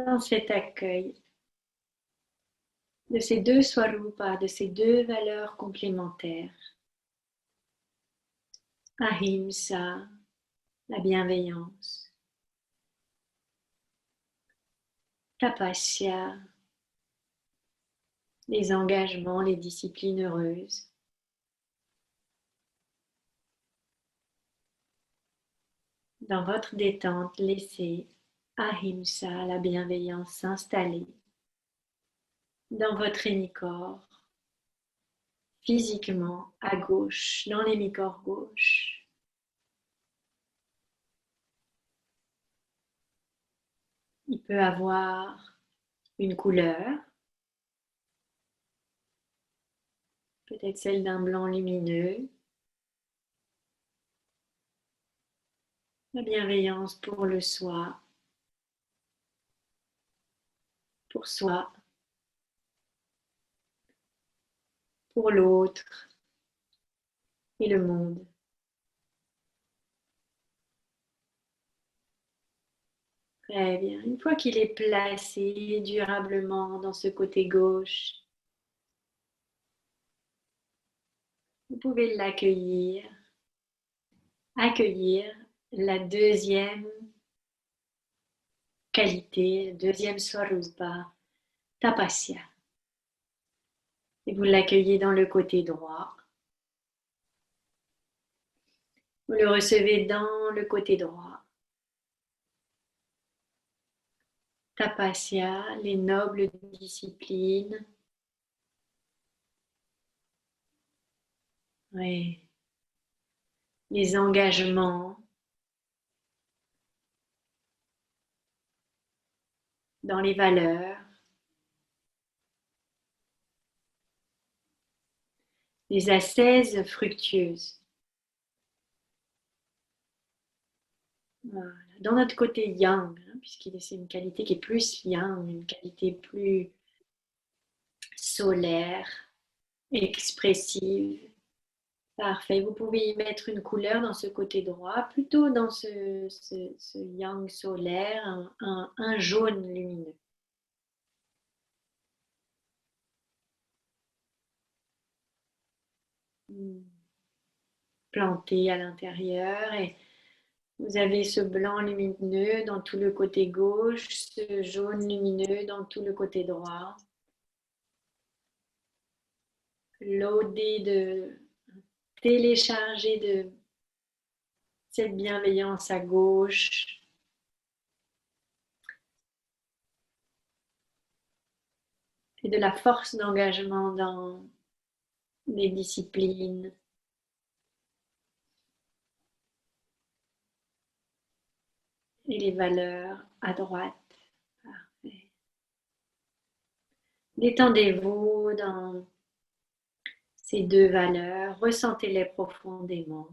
dans cet accueil de ces deux swarupas, de ces deux valeurs complémentaires. Ahimsa, la bienveillance. Tapasya, les engagements, les disciplines heureuses. Dans votre détente, laissez Ahimsa, la bienveillance, s'installer dans votre hémicorps, physiquement à gauche, dans l'hémicorps gauche. Il peut avoir une couleur, peut-être celle d'un blanc lumineux. La bienveillance pour le soi, pour soi, pour l'autre et le monde. Très bien. Une fois qu'il est placé durablement dans ce côté gauche, vous pouvez l'accueillir, accueillir la deuxième qualité, le deuxième swarupa, tapasya. Et vous l'accueillez dans le côté droit. Vous le recevez dans le côté droit. Tapasya, les nobles disciplines. Oui. Les engagements dans les valeurs. Les ascèses fructueuses. Voilà. Dans notre côté yang, puisqu'il c'est une qualité qui est plus yang, une qualité plus solaire, expressive. Parfait. Vous pouvez y mettre une couleur dans ce côté droit, plutôt dans ce yang solaire, un jaune lumineux. Planté à l'intérieur et vous avez ce blanc lumineux dans tout le côté gauche, ce jaune lumineux dans tout le côté droit. L'odé de télécharger de cette bienveillance à gauche. Et de la force d'engagement dans les disciplines. Et les valeurs à droite. Parfait. Détendez-vous dans ces deux valeurs, ressentez-les profondément.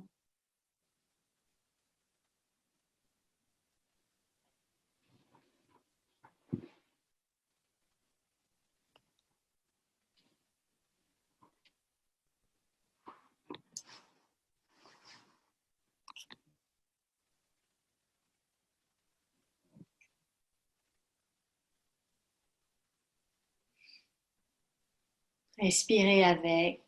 Respirez avec.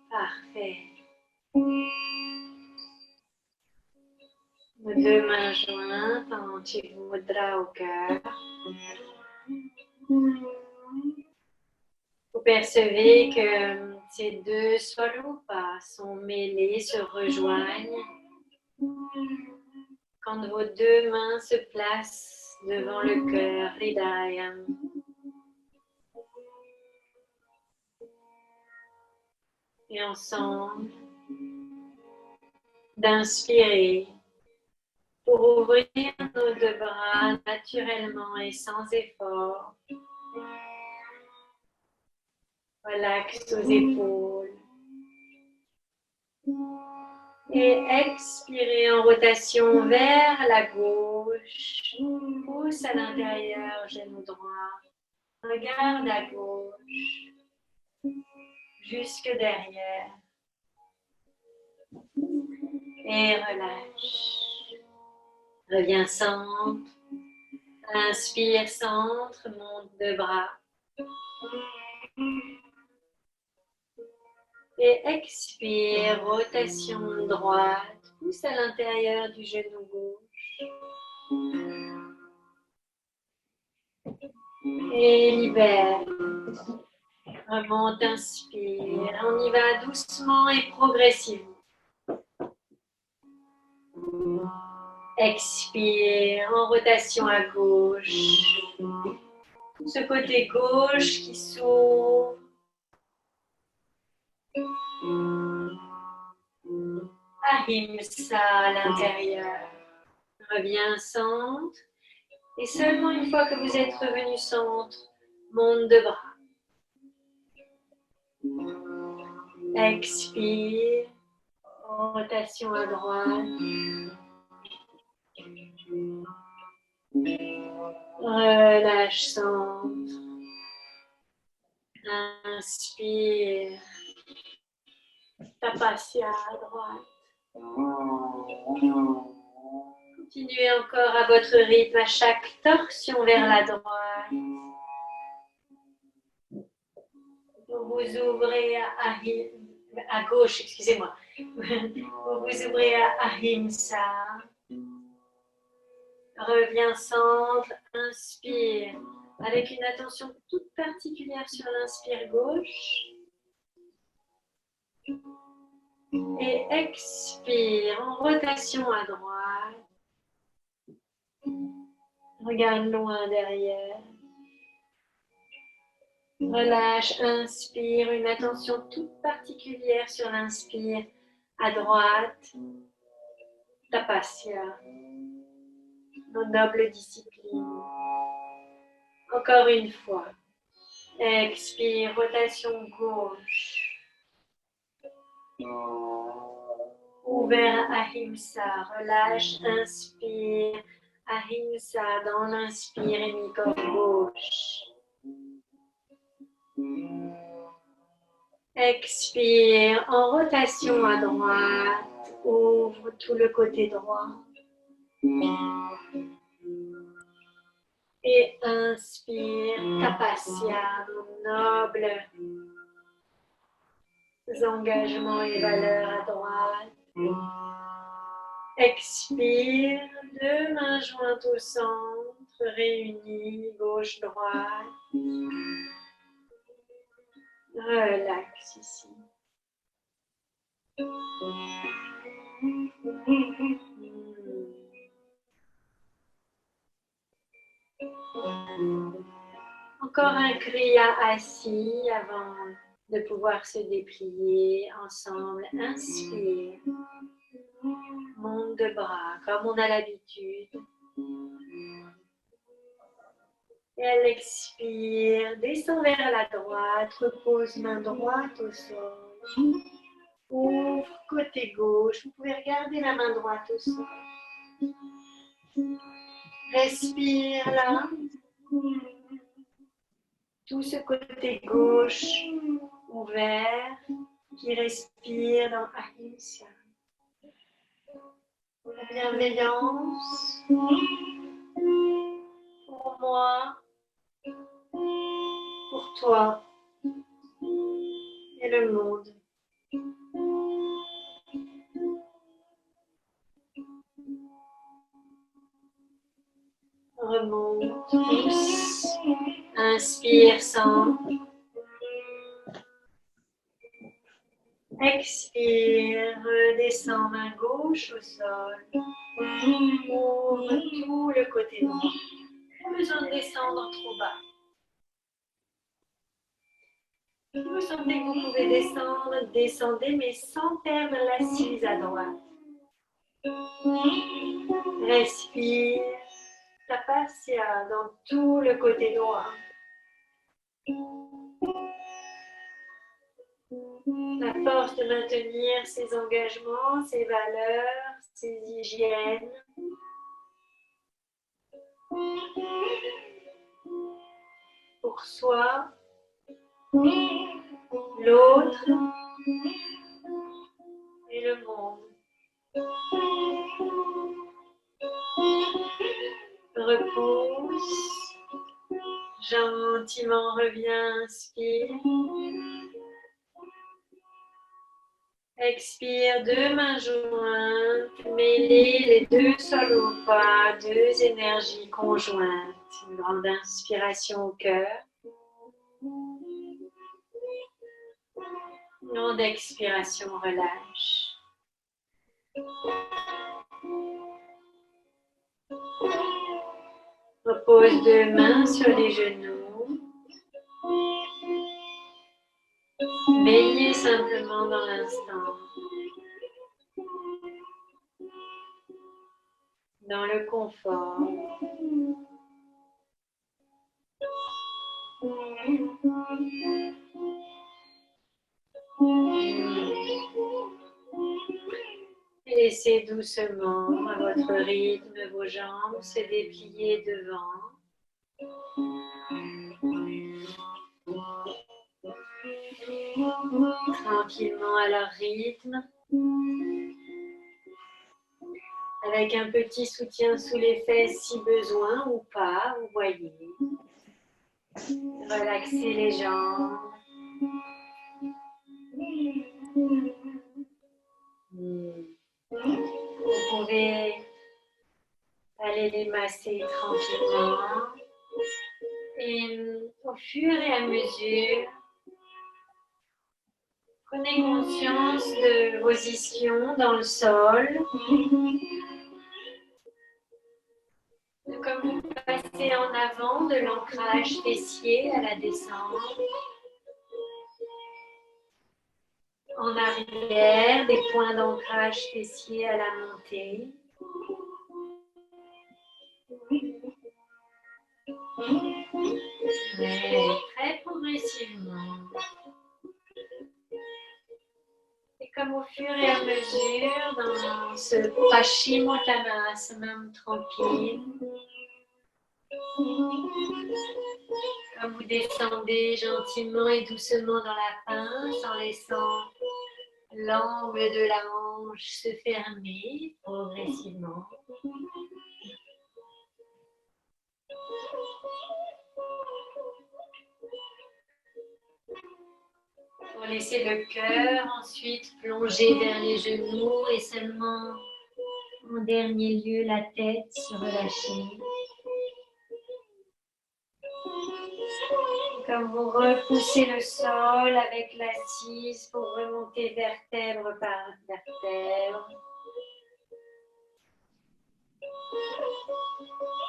Parfait. Vos deux mains jointes en Chimudra au cœur. Vous percevez que Ces deux swarupas sont mêlés, se rejoignent. Quand vos deux mains se placent devant le cœur, l'Hridaya. Et ensemble, d'inspirer pour ouvrir nos deux bras naturellement et sans effort. Relax aux épaules. Et expirez en rotation vers la gauche. Pousse à l'intérieur, genou droit. Regarde à gauche. Jusque derrière. Et relâche. Reviens centre. Inspire centre, monte deux bras. Et expire, rotation droite, pousse à l'intérieur du genou gauche. Et libère. Remonte, inspire. On y va doucement et progressivement. Expire en rotation à gauche. Ce côté gauche qui s'ouvre. Ahimsa à l'intérieur. Reviens centre. Et seulement une fois que vous êtes revenu centre, monte deux bras. Expire. Rotation à droite. Relâche centre. Inspire. Tapasya à droite. Continuez encore à votre rythme à chaque torsion vers la droite. Vous ouvrez à gauche, excusez-moi. Vous ouvrez à Ahimsa. Reviens centre, inspire. Avec une attention toute particulière sur l'inspire gauche. Et expire en rotation à droite. Regarde loin derrière. Relâche, inspire, une attention toute particulière sur l'inspire à droite. Tapasya, nos nobles disciplines. Encore une fois. Expire, rotation gauche. Ouvert à Ahimsa, relâche, inspire. Ahimsa dans l'inspire, hémicorps gauche. Expire en rotation à droite, ouvre tout le côté droit. Et inspire, Tapasya, noble engagements et valeurs à droite. Expire, deux mains jointes au centre, réunies, gauche-droite. Relax ici. Encore un kriya assis avant de pouvoir se déplier ensemble. Inspire. Monte de bras comme on a l'habitude. Et à l'expire, descend vers la droite, repose main droite au sol. Ouvre côté gauche, vous pouvez regarder la main droite au sol. Respire là. Tout ce côté gauche ouvert qui respire dans Ahimsa. Bienveillance pour moi, pour toi et le monde. Remonte, pousse, inspire, centre. Expire, redescends main gauche au sol. Ouvre tout le côté droit. Pas besoin de descendre trop bas. Si vous sentez que vous pouvez descendre, descendez, mais sans perdre l'assise à droite. Respire, tapasya dans tout le côté droit. La force de maintenir ses engagements, ses valeurs, ses hygiènes. Pour soi, l'autre et le monde. Repousse, gentiment reviens, inspire. Expire, deux mains jointes, mêlez les deux sols au pas, deux énergies conjointes. Une grande inspiration au cœur. Une grande expiration, relâche. Repose deux mains sur les genoux. Baignez simplement dans l'instant. Dans le confort. Et laissez doucement à votre rythme vos jambes se déplier devant. Tranquillement à leur rythme. Avec un petit soutien sous les fesses si besoin ou pas, vous voyez. Relaxez les jambes. Vous pouvez aller les masser tranquillement. Et au fur et à mesure, prenez conscience de vos ischions dans le sol. Comme vous passez en avant de l'ancrage fessier à la descente. En arrière, des points d'ancrage fessier à la montée. Très progressivement. Et comme au fur et à mesure, dans ce Paschimottanasana tranquille, comme vous descendez gentiment et doucement dans la pince en laissant l'angle de la hanche se fermer progressivement. Pour laisser le cœur ensuite plonger vers les genoux et seulement en dernier lieu la tête se relâcher. Comme vous repoussez le sol avec l'assise pour remonter vertèbre par vertèbre.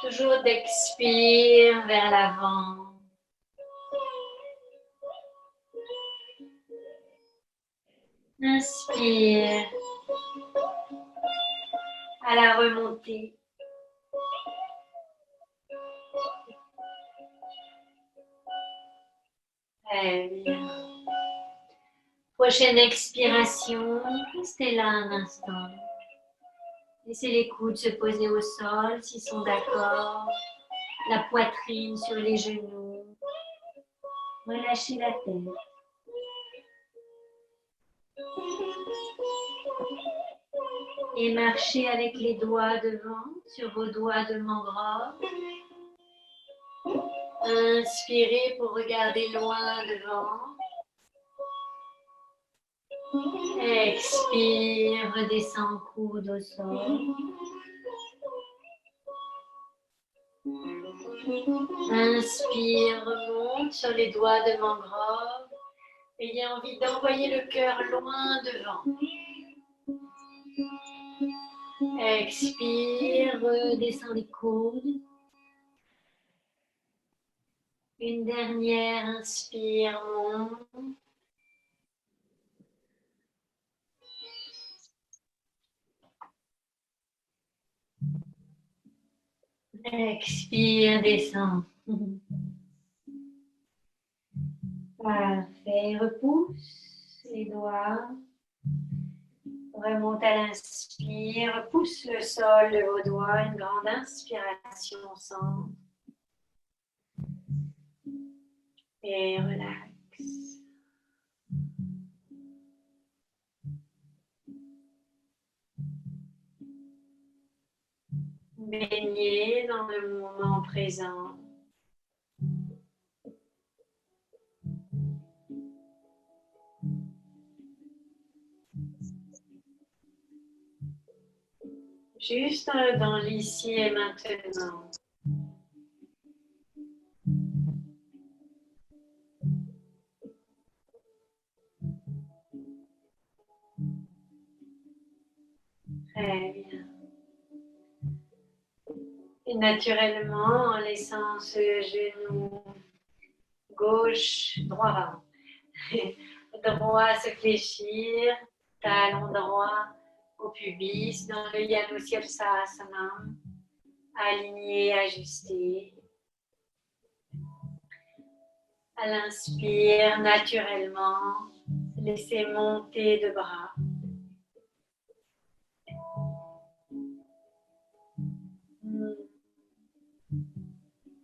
Toujours d'expire vers l'avant. Inspire à la remontée. Très bien. Prochaine expiration, restez là un instant. Laissez les coudes se poser au sol s'ils sont d'accord. La poitrine sur les genoux. Relâchez la tête. Et marchez avec les doigts devant sur vos doigts de mangrove. Inspirez pour regarder loin devant. Expire, redescend coude au sol. Inspire, remonte sur les doigts de mangrove. Ayez envie d'envoyer le cœur loin devant. Expire, redescends les coudes. Une dernière, inspire, monte. Expire, descends. Parfait, repousse les doigts. Remonte à l'inspire, pousse le sol de vos doigts, une grande inspiration au centre. Et relax. Baignez dans le moment présent. Juste dans l'ici et maintenant. Très bien. Et naturellement, en laissant ce genou gauche, droit, droit se fléchir, talon droit au pubis, dans le Yanusirsasana, aligné, ajusté. À l'inspire, naturellement, laissez monter de bras.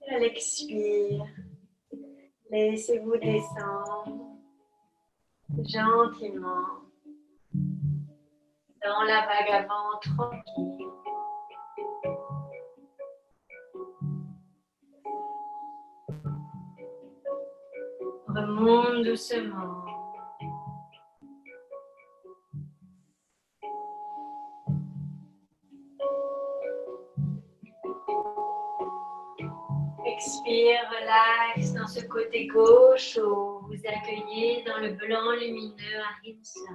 À l'expire, laissez-vous descendre gentiment dans la vague avant tranquille. Remonte doucement. Expire, relax dans ce côté gauche où vous accueillez dans le blanc lumineux Ahimsa.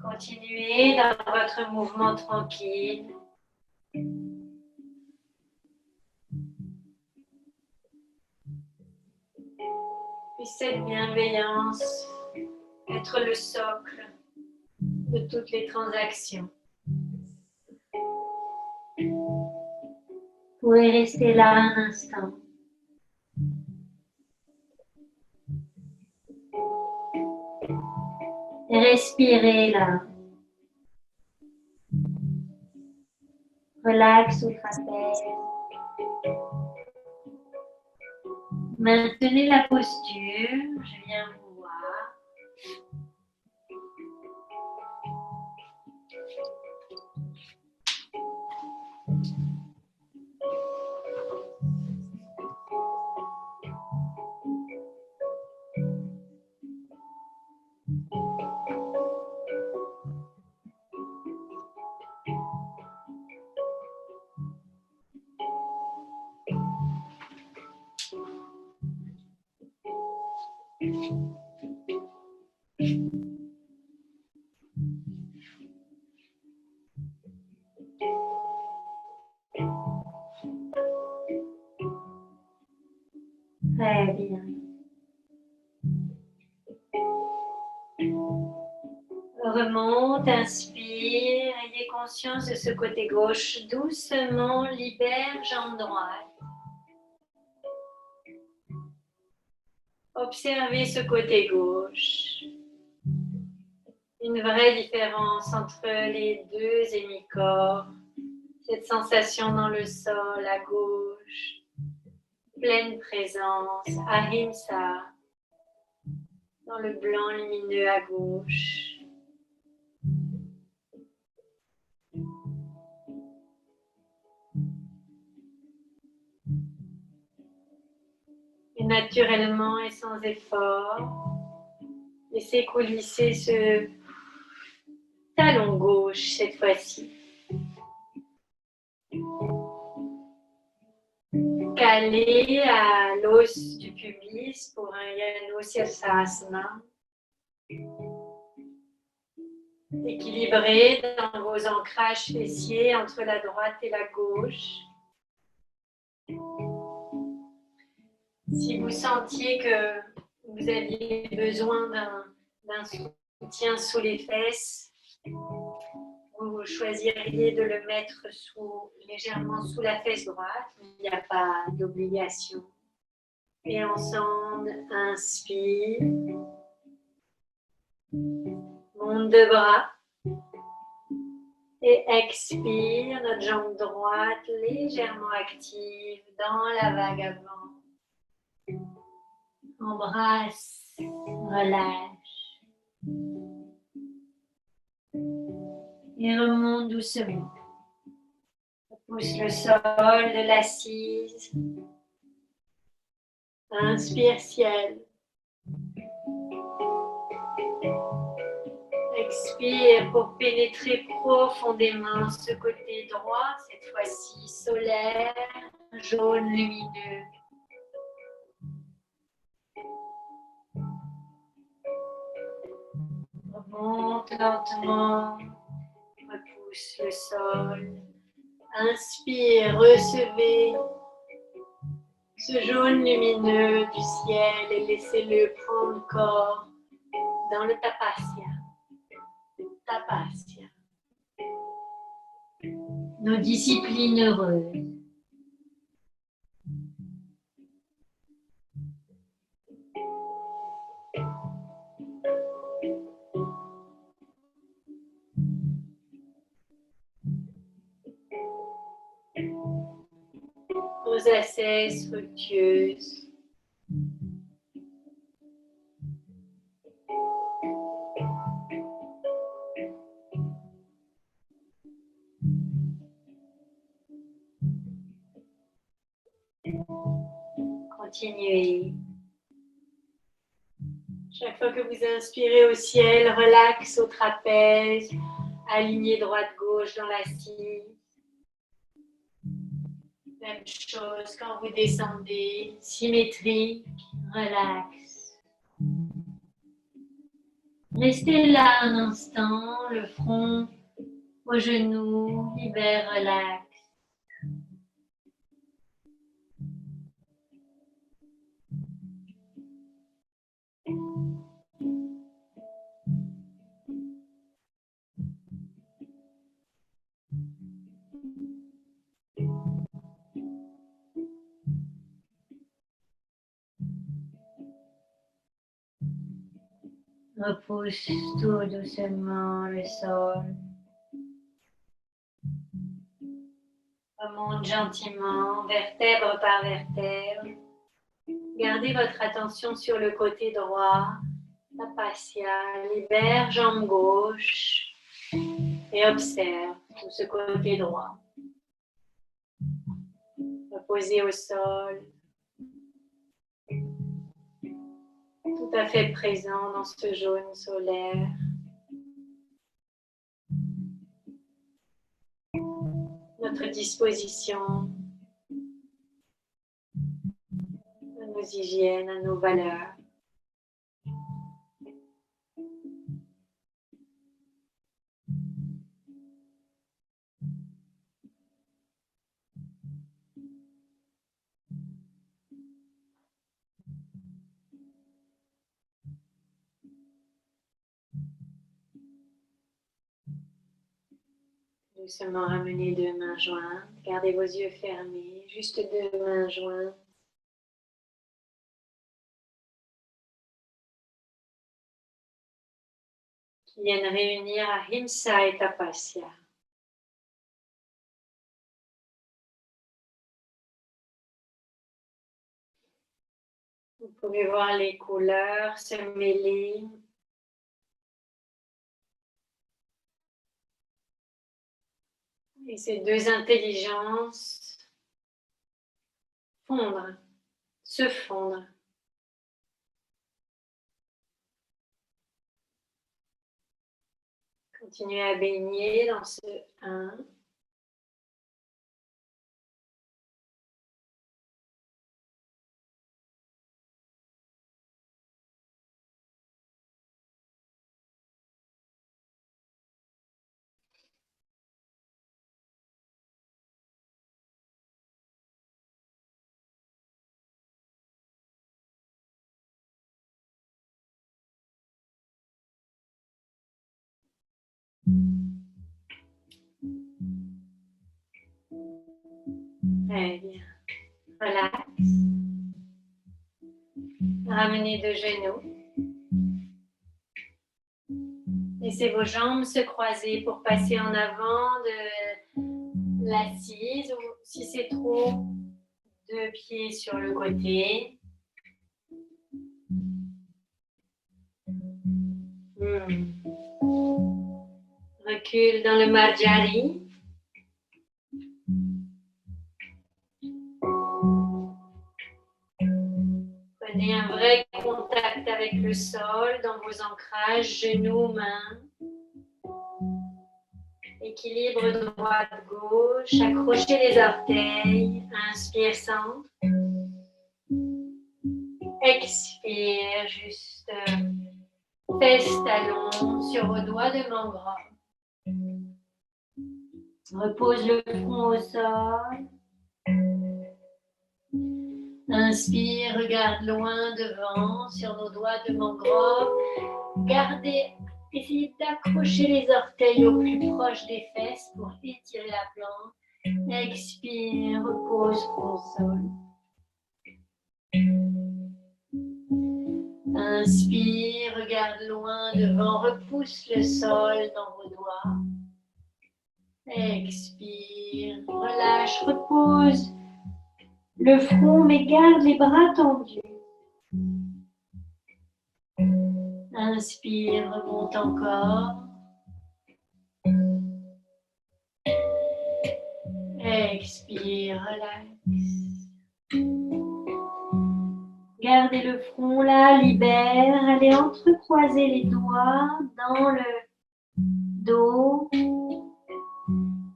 Continuez dans votre mouvement tranquille. Puis cette bienveillance être le socle de toutes les transactions. Vous pouvez rester là un instant. Et respirez là. Relax au trapèze. Maintenez la posture. Je viens vous voir. Très bien. Remonte, inspire, ayez conscience de ce côté gauche. Doucement, libère jambe droite. Observez ce côté gauche. Une vraie différence entre les deux hémicorps. Cette sensation dans le sol à gauche. Pleine présence, Ahimsa. Dans le blanc lumineux à gauche. Et naturellement et sans effort, laissez coulisser ce talon gauche cette fois-ci. donc aller à l'os du pubis pour un Yanu Sirsasana. Équilibré dans vos ancrages fessiers entre la droite et la gauche. Si vous sentiez que vous aviez besoin d'un soutien sous les fesses, vous choisiriez de le mettre légèrement sous la fesse droite. Il n'y a pas d'obligation. Et ensemble, inspire. Monte de bras. Et expire, notre jambe droite légèrement active dans la vague avant. Embrasse, relâche. Et remonte doucement. Pousse le sol de l'assise. Inspire ciel. Expire pour pénétrer profondément ce côté droit, cette fois-ci solaire, jaune lumineux. Remonte lentement, repousse le sol. Inspire, recevez ce jaune lumineux du ciel et laissez-le prendre corps dans le tapasya. Tapasya. Nos disciplines heureuses. Rosaces fructueuses. Continuez. Chaque fois que vous inspirez au ciel, relax au trapèze, alignez droite-gauche dans l'assise. Même chose quand vous descendez, symétrique, relax. Restez là un instant, le front aux genoux, libère, relax. Repousse tout doucement le sol. Remonte gentiment, vertèbre par vertèbre. Gardez votre attention sur le côté droit. Tapasya, libère jambe gauche et observe tout ce côté droit. Reposez au sol. Tout à fait présent dans ce jaune solaire. Notre disposition à nos hygiènes, à nos valeurs. Doucement ramenez deux mains jointes. Gardez vos yeux fermés. Juste deux mains jointes. Qui viennent réunir Ahimsa et Tapasya. Vous pouvez voir les couleurs se mêler. Et ces deux intelligences fondre, se fondre. Continuez à baigner dans ce 1. Très bien. Relax. Ramenez deux genoux. Laissez vos jambes se croiser pour passer en avant de l'assise, ou si c'est trop, deux pieds sur le côté. Recule dans le Marjari. Prenez un vrai contact avec le sol dans vos ancrages, genoux, mains. Équilibre droite-gauche, accrochez les orteils, inspire, centre. Expire, juste fesses, talons sur vos doigts de mangrove. Repose le front au sol. Inspire, regarde loin devant sur nos doigts de mangrove. Gardez, essayez d'accrocher les orteils au plus proche des fesses pour étirer la planche. Expire, repose front au sol. Inspire, regarde loin devant, repousse le sol dans vos doigts. Expire, relâche, repose le front, mais garde les bras tendus. Inspire, remonte encore. Expire, relax. Gardez le front là, libère. Allez entrecroiser les doigts dans le dos.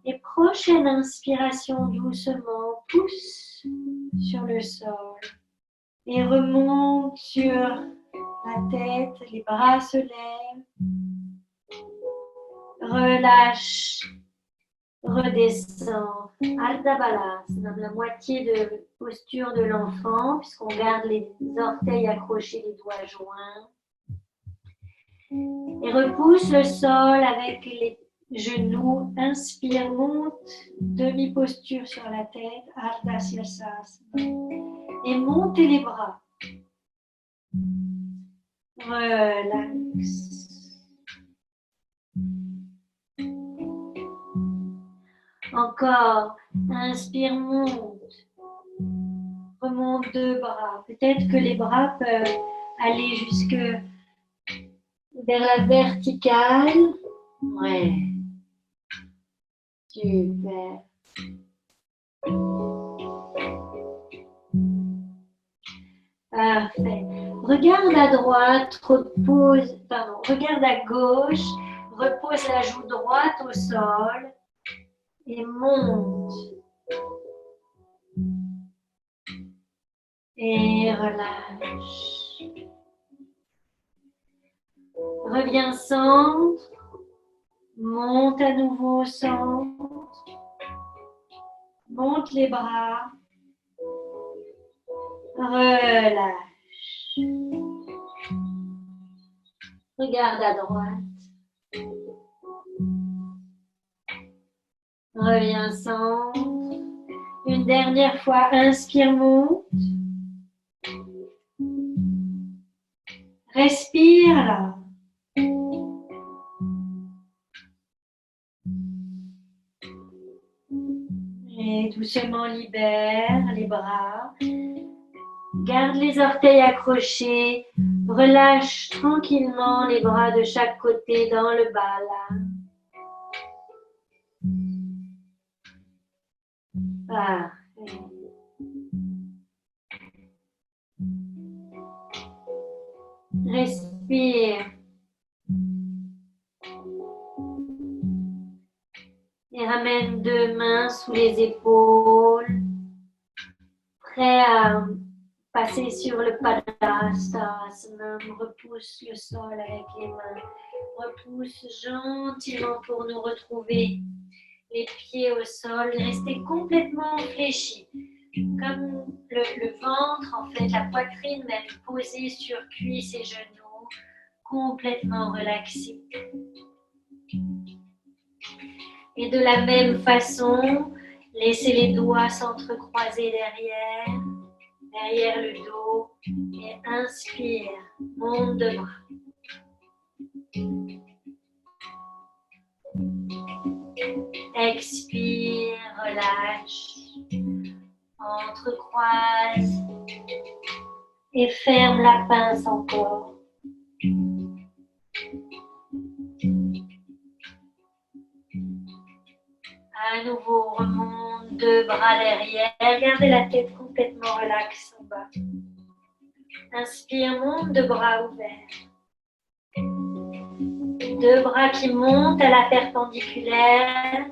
Et prochaine inspiration, doucement, pousse sur le sol. Et remonte sur la tête, les bras se lèvent. Relâche, redescend. Ardha Balasana, la moitié de posture de l'enfant, puisqu'on garde les orteils accrochés, les doigts joints. Et repousse le sol avec les genoux. Inspire, monte, demi-posture sur la tête, Ardha Sirsasana. Et montez les bras. Relax. Encore, inspire, monte. Remonte deux bras. Peut-être que les bras peuvent aller jusque vers la verticale. Ouais. Super. Parfait. Regarde à droite, regarde à gauche, repose la joue droite au sol et monte. Et relâche. Reviens centre, monte à nouveau au centre, monte les bras, relâche. Regarde à droite. Reviens centre. Une dernière fois, inspire, monte. Respire là. Et doucement libère les bras. Garde les orteils accrochés. Relâche tranquillement les bras de chaque côté dans le bas là. Parfait. Respire. Et ramène deux mains sous les épaules. Prêt à passer sur le Padasana. Repousse le sol avec les mains. Repousse gentiment pour nous retrouver les pieds au sol. Restez complètement fléchis. Comme le ventre, en fait, la poitrine même posée sur cuisses et genoux. Complètement relaxé. Et de la même façon, laissez les doigts s'entrecroiser derrière le dos. Et inspire, monte de bras. Expire, relâche, entrecroise et ferme la pince encore. À nouveau, remonte deux bras derrière. Gardez la tête complètement relaxe en bas. Inspire, monte deux bras ouverts. Deux bras qui montent à la perpendiculaire.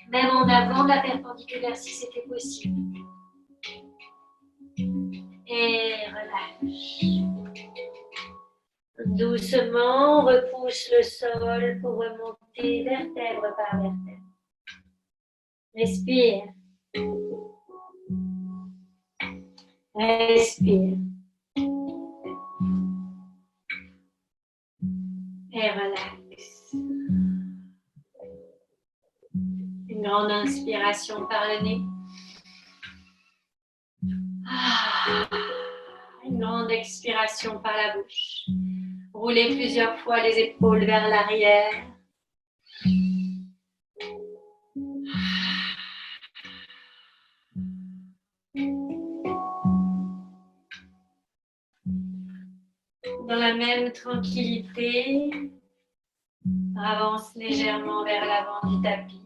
Même en avant de la perpendiculaire si c'était possible. Et relâche. Doucement, on repousse le sol pour remonter vertèbre par vertèbre. Respire. Respire. Et relax. Une grande inspiration par le nez. Une grande expiration par la bouche. Roulez plusieurs fois les épaules vers l'arrière. Dans la même tranquillité, avance légèrement vers l'avant du tapis.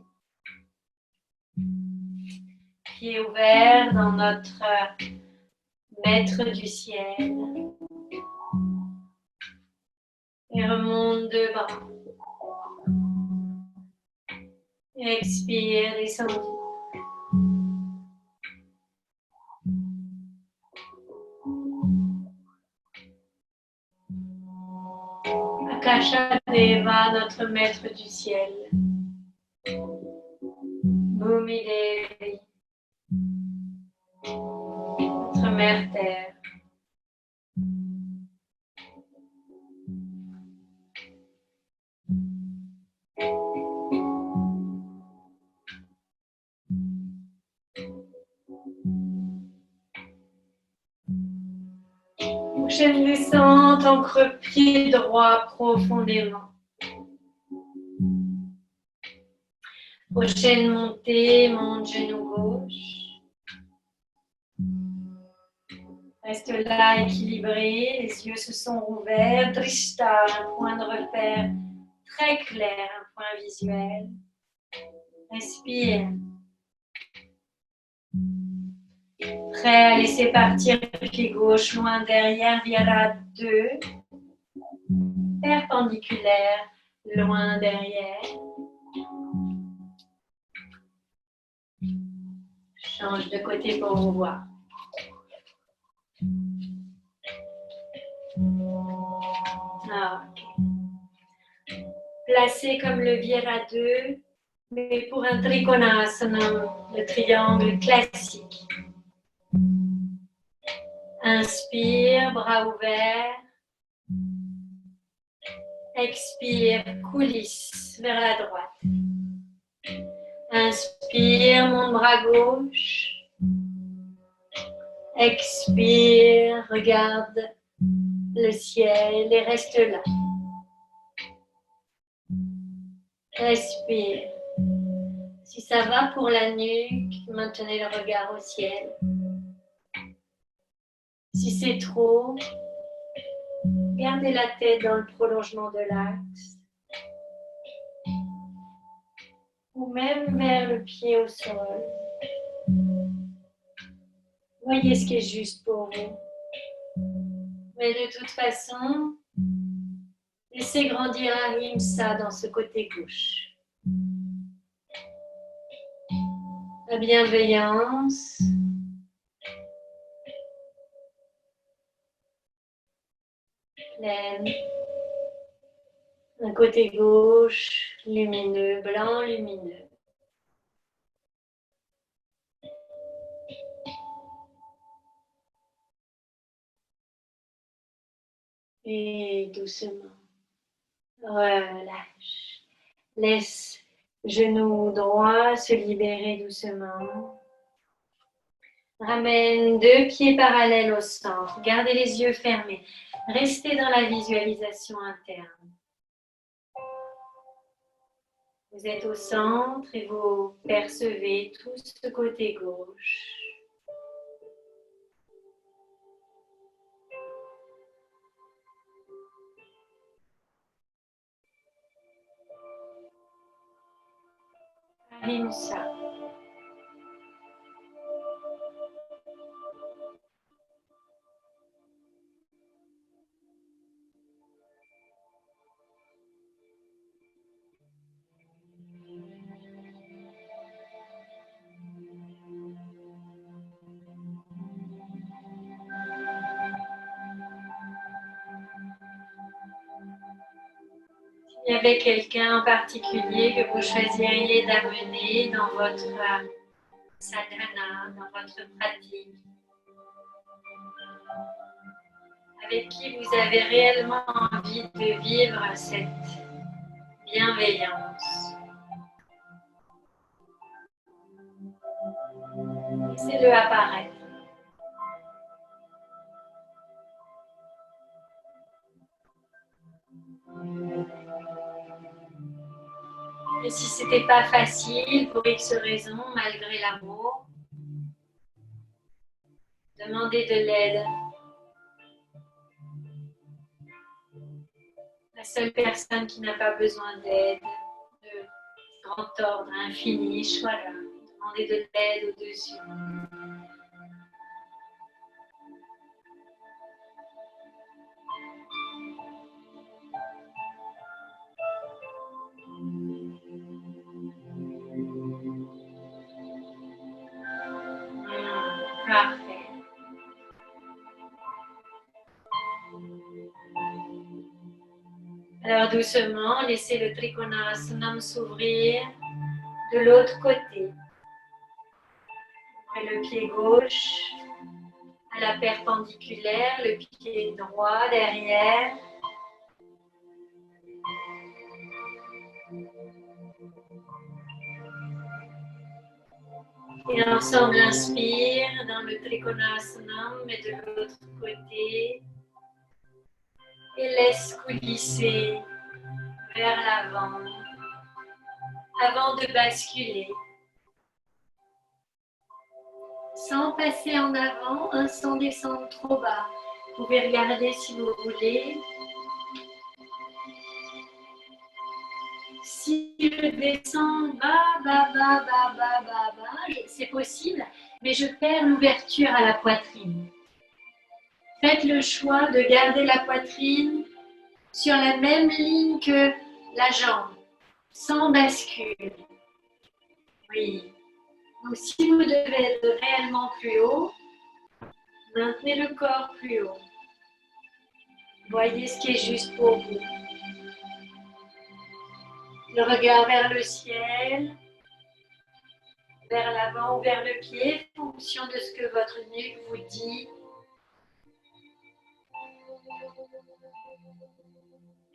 Pieds ouverts dans notre maître du ciel. Et remonte deux bras. Expire, descendez. Akasha Deva, notre maître du ciel. Bhumi Devi, notre mère terre. Prochaine descente, ancre pied droit profondément. Prochaine montée, monte genou gauche. Reste là équilibré, les yeux se sont rouverts. Drishta, un point de repère très clair, un point visuel. Respire. Prêt à laisser partir le pied gauche loin derrière, Virabha 2. Perpendiculaire, loin derrière. Change de côté pour vous voir. Ok. Placé comme le Virabha 2, mais pour un Trikonasana, le triangle classique. Inspire, bras ouverts. Expire, coulisse vers la droite. Inspire, mon bras gauche. Expire, regarde le ciel et reste là. Respire. Si ça va pour la nuque, maintenez le regard au ciel. Si c'est trop, gardez la tête dans le prolongement de l'axe. Ou même vers le pied au sol. Voyez ce qui est juste pour vous. Mais de toute façon, laissez grandir Ahimsa dans ce côté gauche. La bienveillance. Pleine. Un côté gauche, lumineux, blanc, lumineux. Et doucement, Relâche. Laisse genou droit se libérer doucement. Ramène 2 pieds parallèles au centre. Gardez les yeux fermés. Restez dans la visualisation interne. Vous êtes au centre et vous percevez tout ce côté gauche. Ahimsa. Il y avait quelqu'un en particulier que vous choisiriez d'amener dans votre sadhana, dans votre pratique, avec qui vous avez réellement envie de vivre cette bienveillance. Laissez-le apparaître. Et si ce n'était pas facile, pour X raisons, malgré l'amour, demandez de l'aide. La seule personne qui n'a pas besoin d'aide, de grand ordre infini, soit là. Demandez de l'aide au-dessus. Parfait. Alors doucement, laissez le Trikonasana s'ouvrir de l'autre côté. Et le pied gauche à la perpendiculaire, le pied droit derrière. Et ensemble, inspire dans le Trikonasana, mais de l'autre côté. Et laisse coulisser vers l'avant, avant de basculer. Sans passer en avant, sans descendre trop bas. Vous pouvez regarder si vous voulez. Si je descends bas, c'est possible, mais je perds l'ouverture à la poitrine. Faites le choix de garder la poitrine sur la même ligne que la jambe, sans bascule. Oui. Donc, si vous devez être réellement plus haut, maintenez le corps plus haut. Voyez ce qui est juste pour vous. Le regard vers le ciel, vers l'avant ou vers le pied, en fonction de ce que votre nuque vous dit.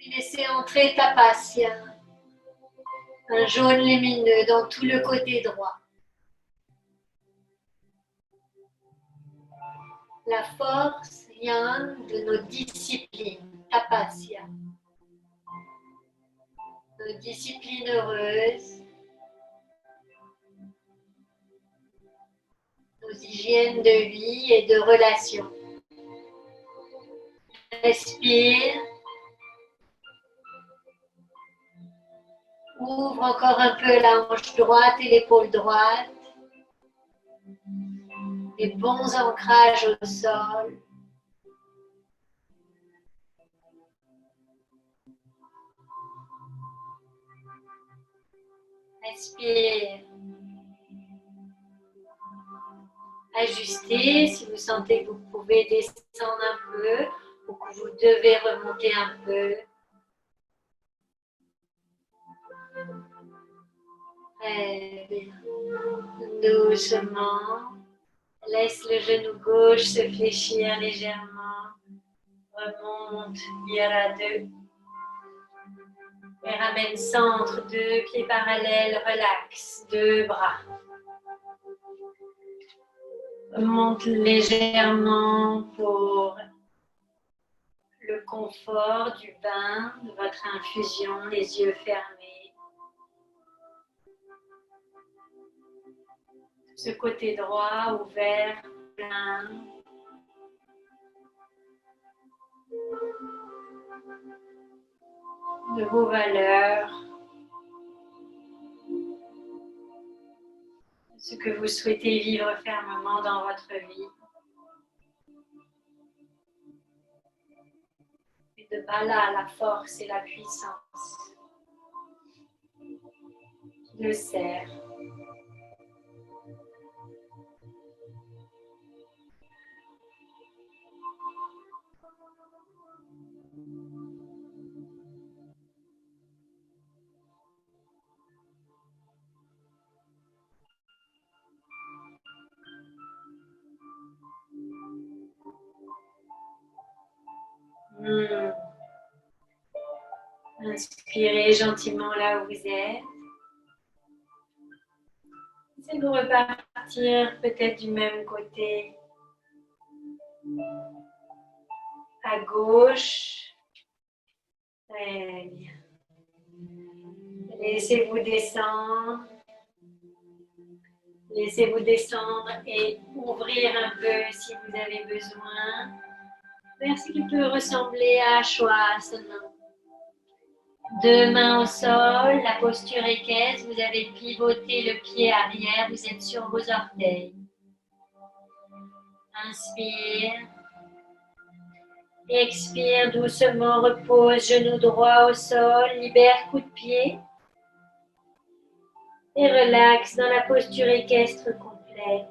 Et laissez entrer Tapasya, un jaune lumineux dans tout le côté droit. La force vient de nos disciplines, Tapasya. Nos disciplines heureuses, nos hygiènes de vie et de relations. Respire. Ouvre encore un peu la hanche droite et l'épaule droite. Les bons ancrages au sol. Respire. Ajustez si vous sentez que vous pouvez descendre un peu ou que vous devez remonter un peu. Très bien. Doucement. Laisse le genou gauche se fléchir légèrement. Remonte, il y en a 2. Et ramène centre, 2 pieds parallèles, relax, 2 bras. Monte légèrement pour le confort du bain, de votre infusion, les yeux fermés. Ce côté droit, ouvert, plein. De vos valeurs. Ce que vous souhaitez vivre fermement dans votre vie. Et de Bala, la force et la puissance qui le sert. Inspirez gentiment là où vous êtes. Essayez de repartir peut-être du même côté. À gauche. Très bien. Laissez-vous descendre. Laissez-vous descendre et ouvrir un peu si vous avez besoin. Vers ce qui peut ressembler à Shavasana. 2 mains au sol, la posture équestre, vous avez pivoté le pied arrière, vous êtes sur vos orteils. Inspire. Expire doucement, repose, genou droit au sol, libère coup de pied. Et relaxe dans la posture équestre complète.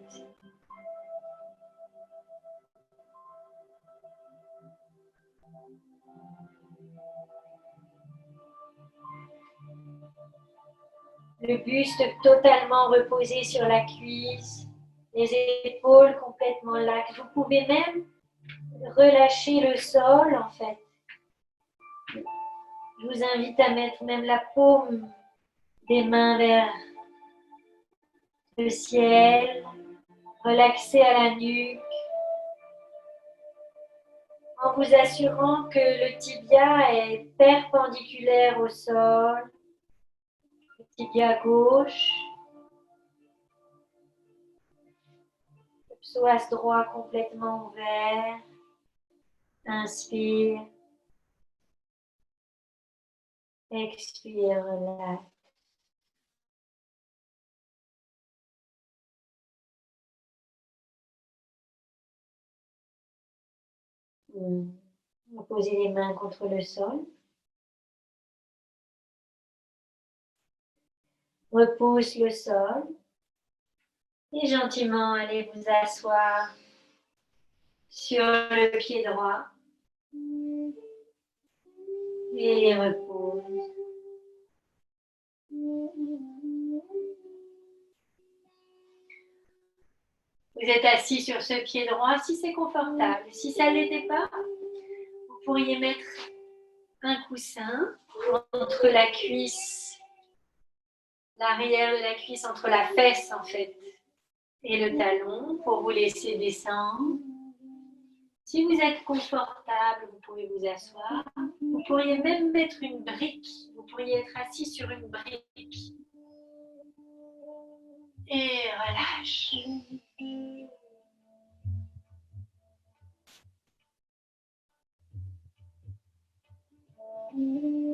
Le buste totalement reposé sur la cuisse, les épaules complètement laxes. Vous pouvez même relâcher le sol en fait. Je vous invite à mettre même la paume des mains vers le ciel, relaxer à la nuque, en vous assurant que le tibia est perpendiculaire au sol, le tibia gauche, le psoas droit complètement ouvert. Inspire, expire, relax. Posez les mains contre le sol. Repousse le sol. Et gentiment, allez vous asseoir sur le pied droit. Et repose. Vous êtes assis sur ce pied droit si c'est confortable. Si ça ne l'était pas, vous pourriez mettre un coussin entre la cuisse, l'arrière de la cuisse, entre la fesse en fait, et le talon pour vous laisser descendre. Si vous êtes confortable, vous pouvez vous asseoir. Vous pourriez même mettre une brique. Vous pourriez être assis sur une brique. Et relâche.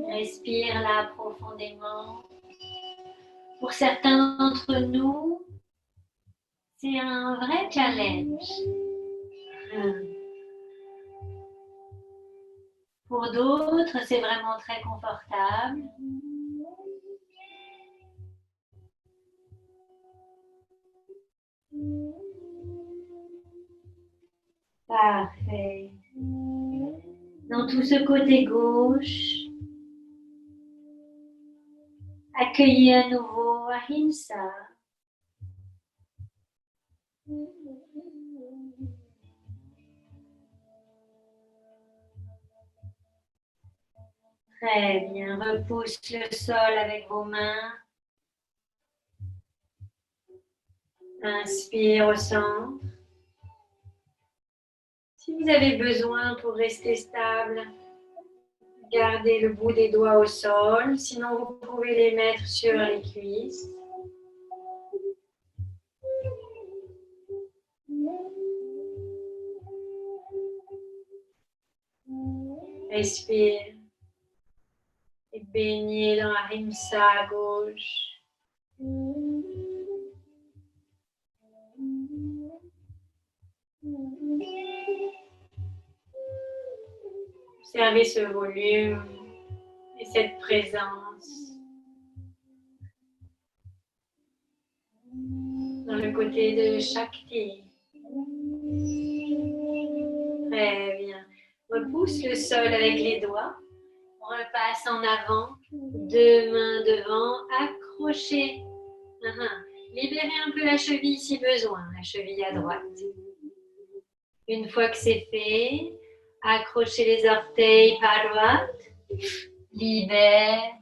Respire là profondément. Pour certains d'entre nous, c'est un vrai challenge. Pour d'autres, c'est vraiment très confortable. Parfait. Dans tout ce côté gauche, accueillez à nouveau Ahimsa. Très bien. Repousse le sol avec vos mains. Inspire au centre. Si vous avez besoin pour rester stable, gardez le bout des doigts au sol. Sinon, vous pouvez les mettre sur les cuisses. Respire. Et baignez dans la rimsa à gauche. Observez ce volume et cette présence dans le côté de Shakti. Très bien. Repousse le sol avec les doigts. Repasse en avant. Deux mains devant. Accrochez. Libérez un peu la cheville si besoin. La cheville à droite. Une fois que c'est fait, accrochez les orteils par droite. Libère.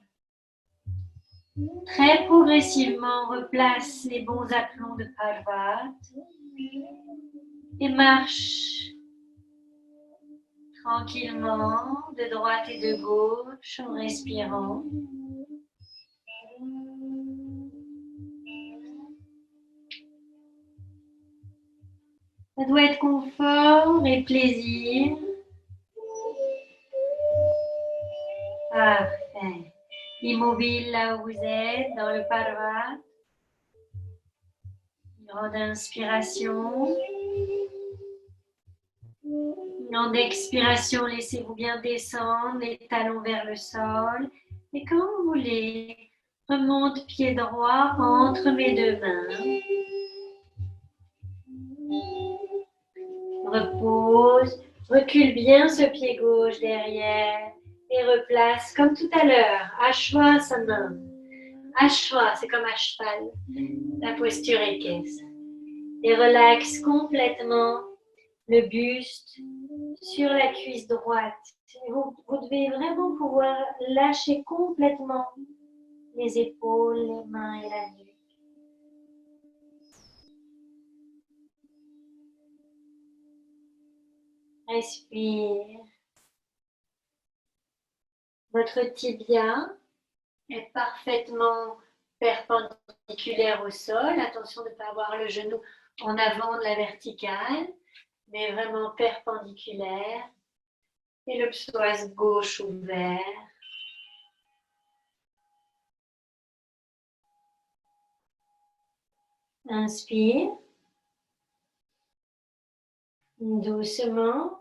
Très progressivement, replace les bons aplombs de Parvat et marche tranquillement de droite et de gauche en respirant. Ça doit être confort et plaisir. Parfait. Immobile là où vous êtes, dans le Parvat. Grande inspiration. Grande expiration, laissez-vous bien descendre, les talons vers le sol. Et quand vous voulez, remonte pied droit entre mes deux mains. Repose, recule bien ce pied gauche derrière et replace comme tout à l'heure, Ashwasana. Ashwa, c'est comme à cheval, la posture équestre. Et relaxe complètement le buste sur la cuisse droite. Vous devez vraiment pouvoir lâcher complètement les épaules, les mains et la nuque. Respire. Votre tibia est parfaitement perpendiculaire au sol. Attention de ne pas avoir le genou en avant de la verticale, mais vraiment perpendiculaire. Et le psoas gauche ouvert. Inspire. Doucement.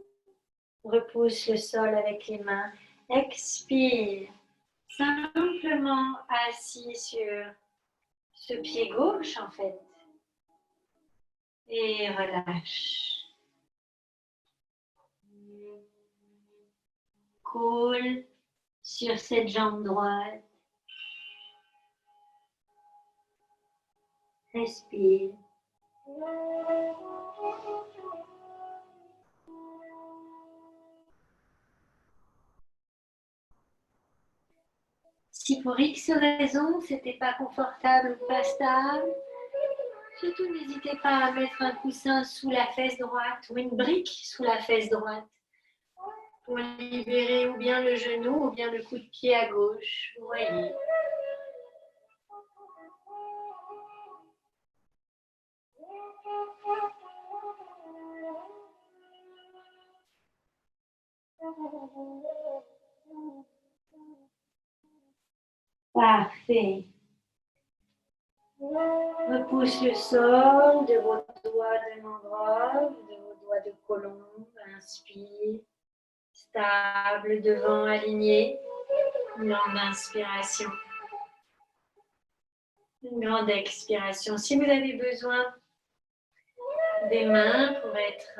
Repousse le sol avec les mains. Expire. Simplement assis sur ce pied gauche en fait. Et relâche. Coule sur cette jambe droite. Respire. Si pour X raison, c'était pas confortable ou pas stable, surtout n'hésitez pas à mettre un coussin sous la fesse droite ou une brique sous la fesse droite pour libérer ou bien le genou ou bien le coup de pied à gauche. Vous voyez. Parfait. Repousse le sol de vos doigts de mangrove, de vos doigts de colombe. Inspire. Stable, devant, aligné. Une grande inspiration. Une grande expiration. Si vous avez besoin des mains pour être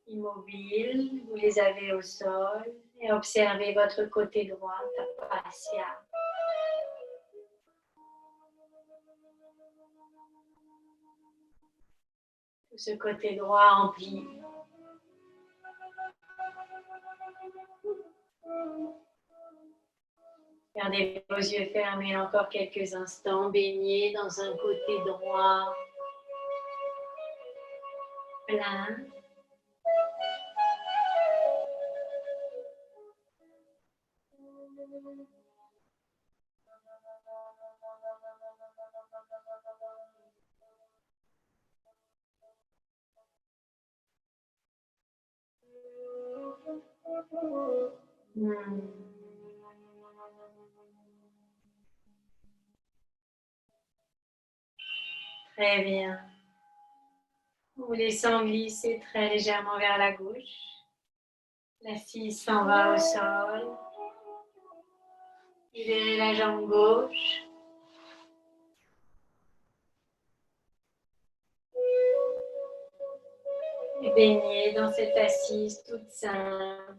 immobile, vous les avez au sol et observez votre côté droit, tapasya. Ce côté droit empli. Gardez vos yeux fermés encore quelques instants, baignez dans un côté droit, plein. Très bien. Vous laissant glisser très légèrement vers la gauche. L'assise s'en va au sol. Libérez la jambe gauche. Et baignez dans cette assise toute simple.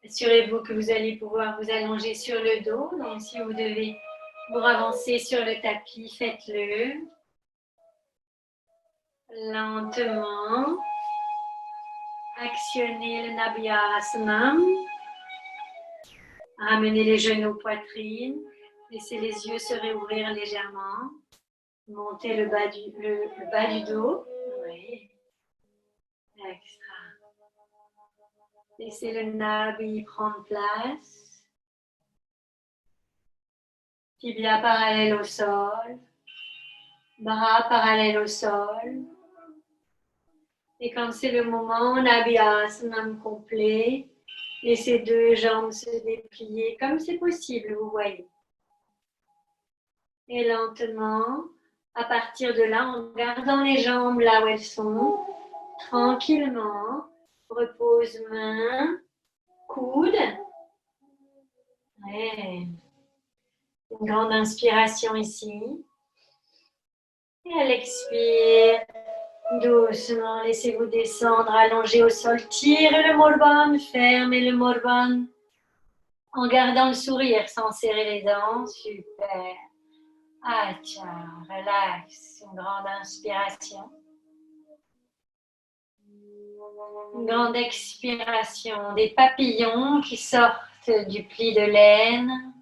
Assurez-vous que vous allez pouvoir vous allonger sur le dos. Donc, si vous devez vous avancer sur le tapis, faites-le. Lentement. Actionnez le Nabhyasana. Ramenez les genoux poitrine. Laissez les yeux se réouvrir légèrement. Montez le bas du dos. Oui. Extra. Laissez le Nabhi prendre place. Tibia parallèle au sol. Bras parallèle au sol. Et quand c'est le moment, Nabhyasana complet. Laissez deux jambes se déplier comme c'est possible, vous voyez. Et lentement, à partir de là, en gardant les jambes là où elles sont, tranquillement, repose main, coude. Ouais. Une grande inspiration ici. Et à l'expire, doucement, laissez-vous descendre, allonger au sol. Tirez le Morban, fermez le Morban. En gardant le sourire sans serrer les dents. Super. Ah tiens, relax. Une grande inspiration. Une grande expiration. Des papillons qui sortent du pli de laine.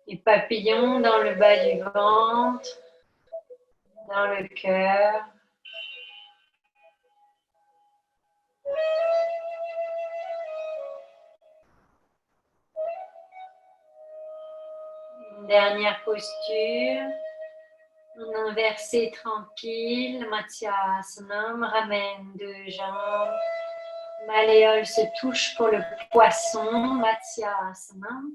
Des papillons dans le bas du ventre, dans le cœur. Une dernière posture. Un inversé tranquille. Matsyasanam. Ramène deux jambes. Malléole se touche pour le poisson. Matsyasanam.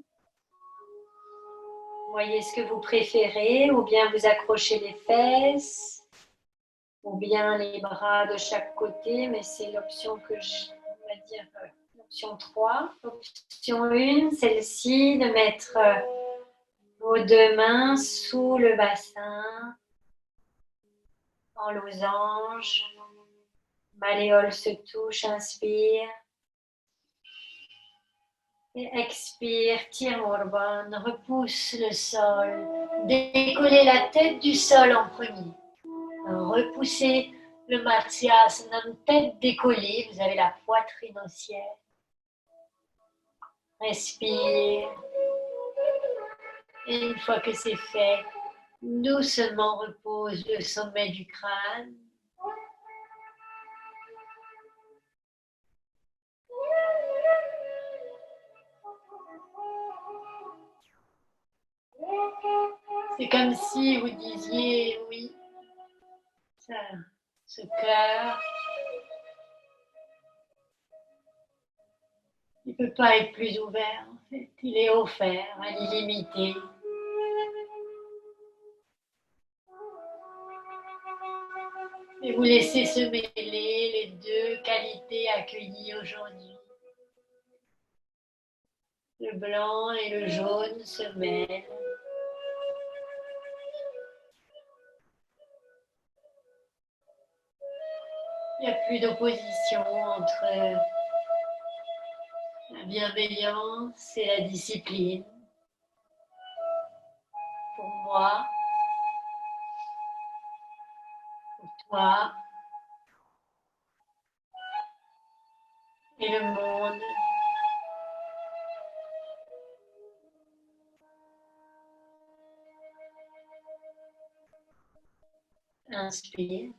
Voyez ce que vous préférez, ou bien vous accrochez les fesses, ou bien les bras de chaque côté, mais c'est l'option que on va dire, l'option 3. Option 1, celle-ci, de mettre vos deux mains sous le bassin, en losange. Malléole se touche, inspire. Et expire, tire Morban, repousse le sol. Décollez la tête du sol en premier. Repoussez le Matsyasanam, tête décollée, vous avez la poitrine au ciel. Respire. Et une fois que c'est fait, doucement repose le sommet du crâne. C'est comme si vous disiez oui, ça, ce cœur, il ne peut pas être plus ouvert en fait, il est offert à l'illimité. Et vous laissez se mêler les deux qualités accueillies aujourd'hui. Le blanc et le jaune se mêlent. Il n'y a plus d'opposition entre la bienveillance et la discipline. Pour moi, pour toi et le monde. Inspire.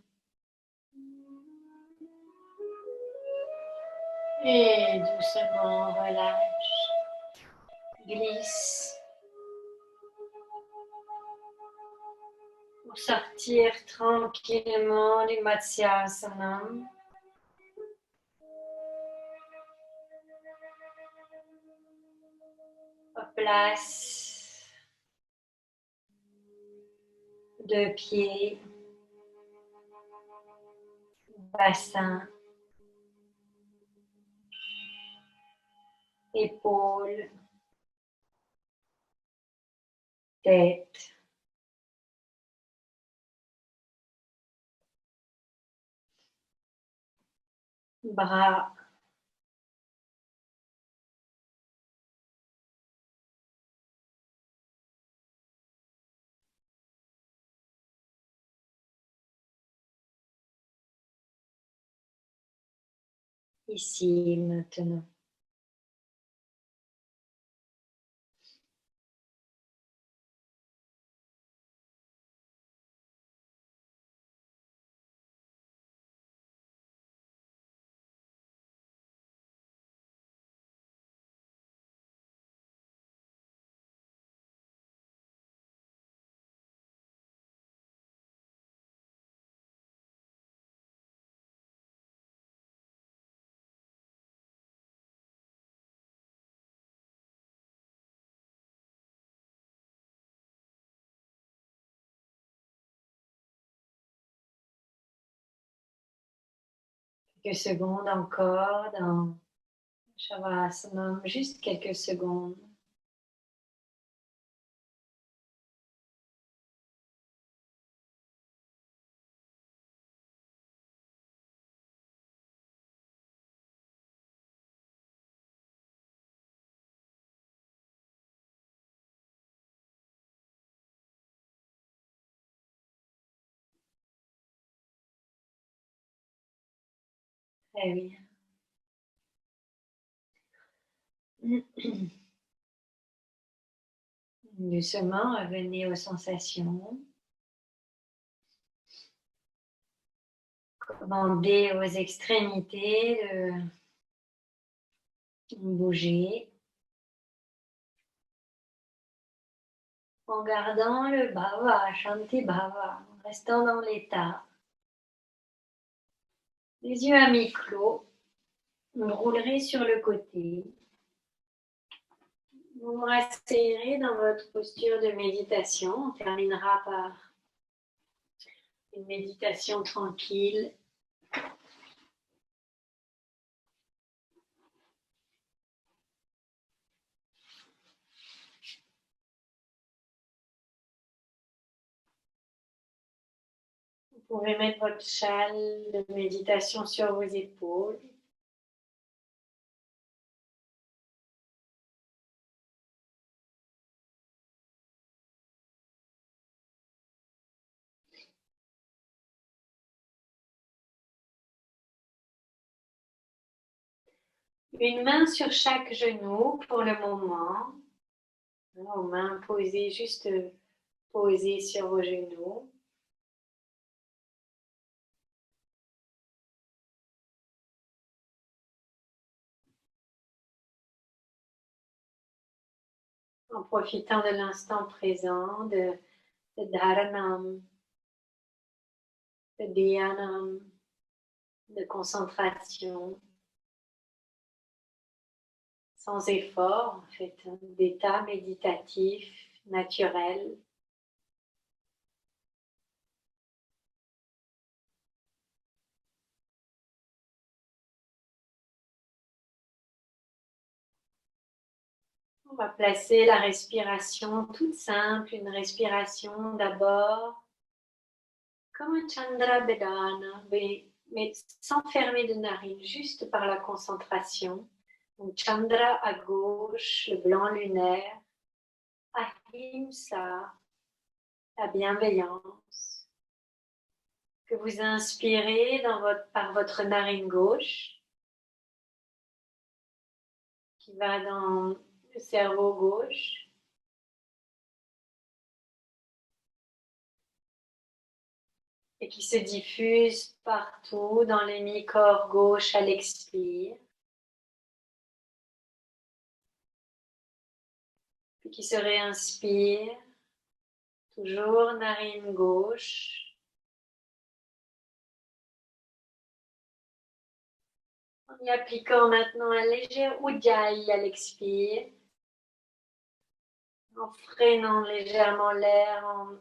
Et doucement relâche. Glisse. Pour sortir tranquillement du Matsyasana. Place. Deux pieds. Bassin. Épaules. Tête. Bras. Ici, maintenant. Quelques secondes encore dans Shavasana, juste quelques secondes. Très bien. Doucement, revenez aux sensations. Commandez aux extrémités de bouger. En gardant le bhava, Shanti Bhava, en restant dans l'état. Les yeux à mi-clos, vous roulerez sur le côté. Vous vous rasserez dans votre posture de méditation. On terminera par une méditation tranquille. Vous pouvez mettre votre châle de méditation sur vos épaules. Une main sur chaque genou pour le moment. Vos mains posées, juste posées sur vos genoux. En profitant de l'instant présent, de dharanam, de dhyanam, de concentration, sans effort, en fait, d'état méditatif, naturel. On va placer la respiration toute simple, une respiration d'abord comme un chandra bedana, mais sans fermer de narine, juste par la concentration. Donc, Chandra à gauche, le blanc lunaire, Ahimsa, la bienveillance, que vous inspirez par votre narine gauche, qui va dans le cerveau gauche, et qui se diffuse partout dans l'hémicorps gauche à l'expire, puis qui se réinspire, toujours narine gauche, en y appliquant maintenant un léger ujjayi à l'expire, en freinant légèrement l'air, en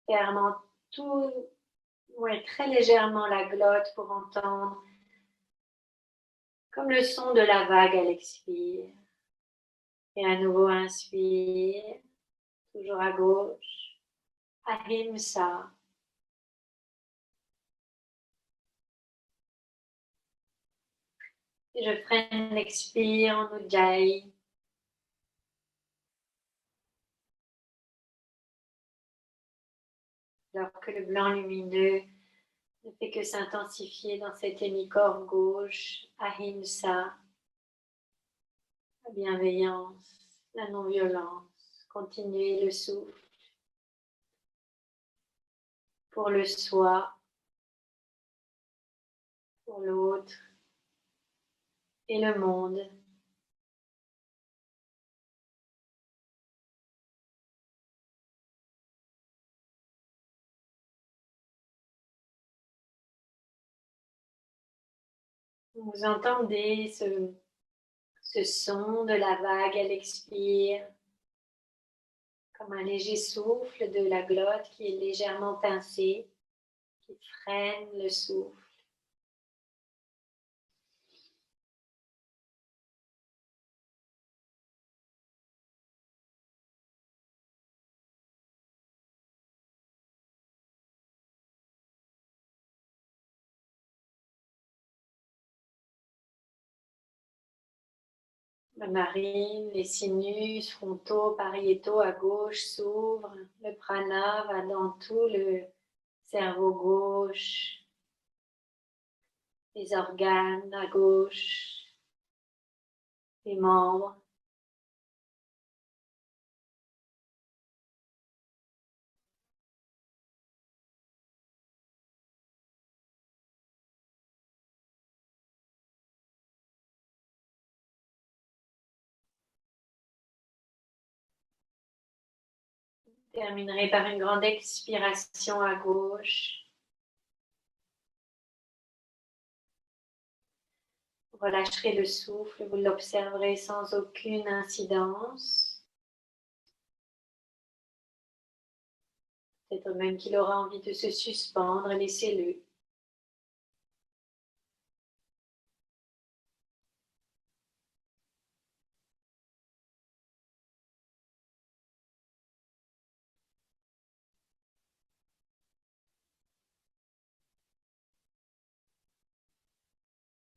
fermant tout, très légèrement la glotte pour entendre comme le son de la vague à l'expire. Et à nouveau inspire, toujours à gauche, Ahimsa. Et je freine l'expire en ujjayi. Alors que le blanc lumineux ne fait que s'intensifier dans cet hémicorps gauche, Ahimsa, la bienveillance, la non-violence. Continuez le souffle pour le soi, pour l'autre et le monde. Vous entendez ce son de la vague à l'expire, comme un léger souffle de la glotte qui est légèrement pincée, qui freine le souffle. La narine, les sinus frontaux, pariétaux à gauche s'ouvrent. Le prana va dans tout le cerveau gauche, les organes à gauche, les membres. Vous terminerez par une grande expiration à gauche. Vous relâcherez le souffle, vous l'observerez sans aucune incidence. Peut-être même qu'il aura envie de se suspendre, laissez-le.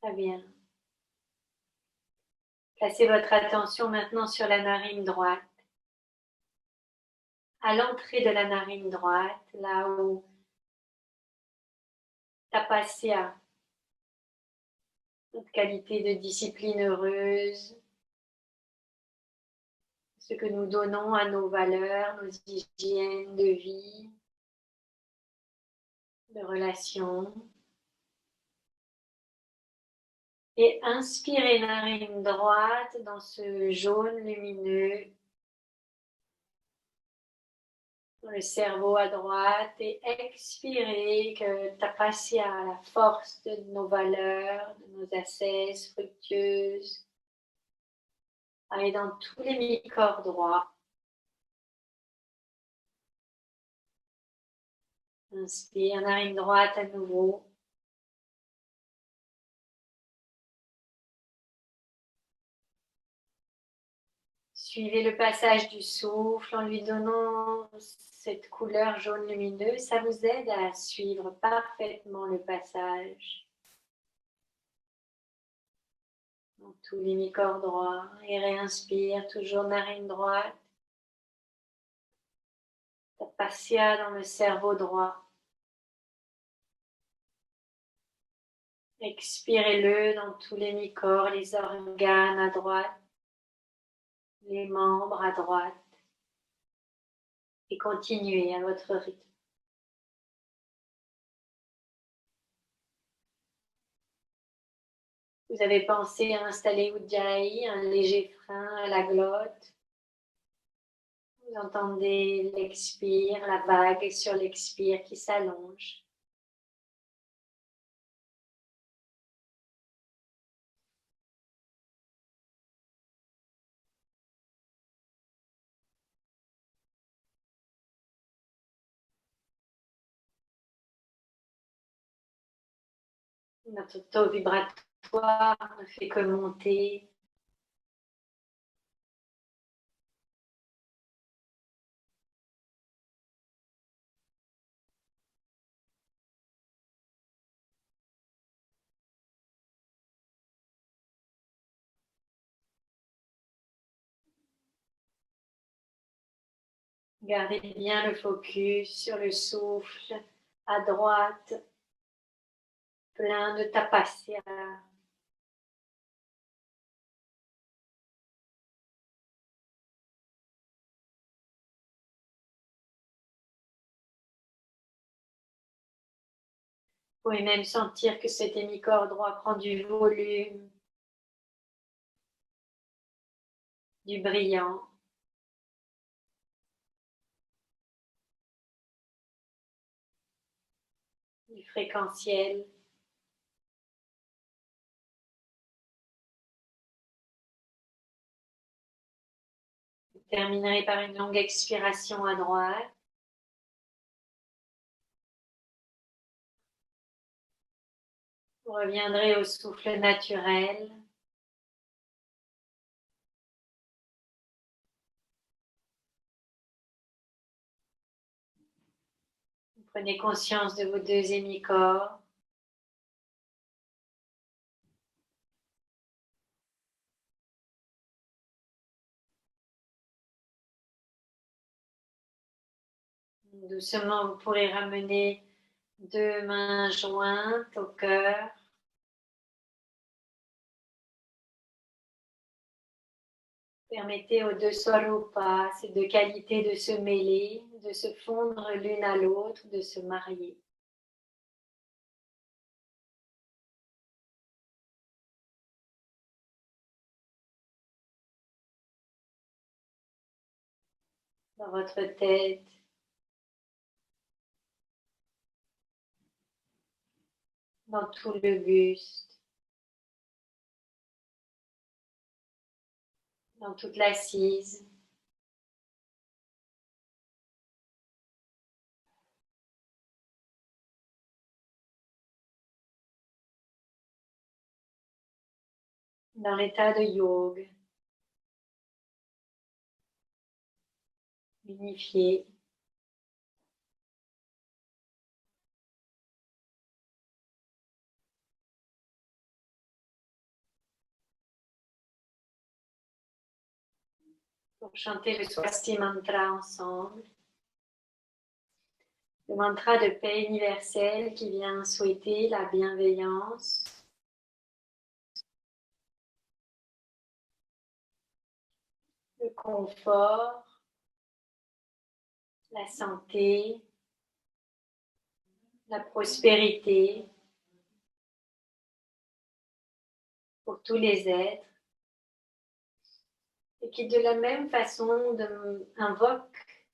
Très bien. Placez votre attention maintenant sur la narine droite. À l'entrée de la narine droite, là où tapasya, notre qualité de discipline heureuse, ce que nous donnons à nos valeurs, nos hygiènes de vie, de relations. Et inspirez narine droite dans ce jaune lumineux, dans le cerveau à droite, et expirez que tapasya, la force de nos valeurs, de nos ascèses fructueuses, aille dans tous les mi-corps droits. Inspire, narine droite à nouveau. Suivez le passage du souffle en lui donnant cette couleur jaune lumineux. Ça vous aide à suivre parfaitement le passage dans tous les mi-corps droits. Et réinspire, toujours narine droite. Tapasya dans le cerveau droit. Expirez-le dans tous les mi-corps, les organes à droite, les membres à droite. Et continuez à votre rythme. Vous avez pensé à installer Ujjayi, un léger frein à la glotte. Vous entendez l'expire, la vague sur l'expire qui s'allonge. Notre taux vibratoire ne fait que monter. Gardez bien le focus sur le souffle à droite, plein de tapasya. Vous pouvez même sentir que cet hémicorps droit prend du volume, du brillant. Du fréquentiel. Vous terminerez par une longue expiration à droite. Vous reviendrez au souffle naturel. Vous prenez conscience de vos deux hémicorps. Doucement, vous pourrez ramener deux mains jointes au cœur. Permettez aux deux swarupas, ces deux qualités, de se mêler, de se fondre l'une à l'autre, de se marier. Dans votre tête, dans tout le buste, dans toute l'assise. Dans l'état de yoga, unifié. Pour chanter le Swasti Mantra ensemble. Le mantra de paix universelle qui vient souhaiter la bienveillance, le confort, la santé, la prospérité pour tous les êtres et qui de la même façon invoque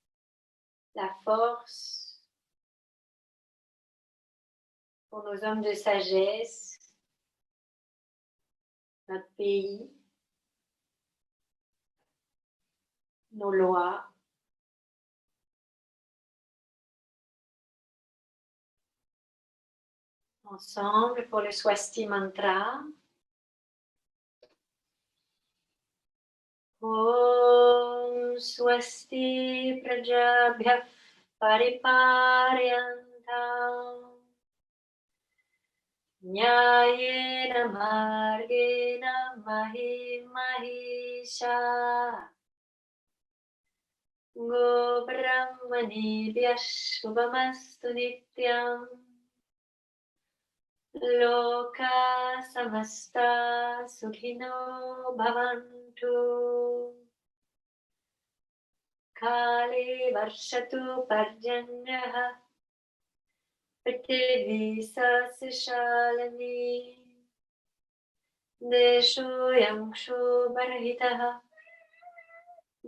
la force pour nos hommes de sagesse, notre pays, nos lois. Ensemble pour le Swasti Mantra. Oh. स्वस्ति प्रजाभ्यः परिपालयन्ताम् न्यायेन मार्गेण महीं महिषाः गोब्राह्मणेभ्यः शुभमस्तु नित्यम् लोकाः समस्ताः सुखिनो भवन्तु काले वर्षतु पर्जन्यः पृथिवी सस्यशालिनी देशोऽयं क्षोभरहितः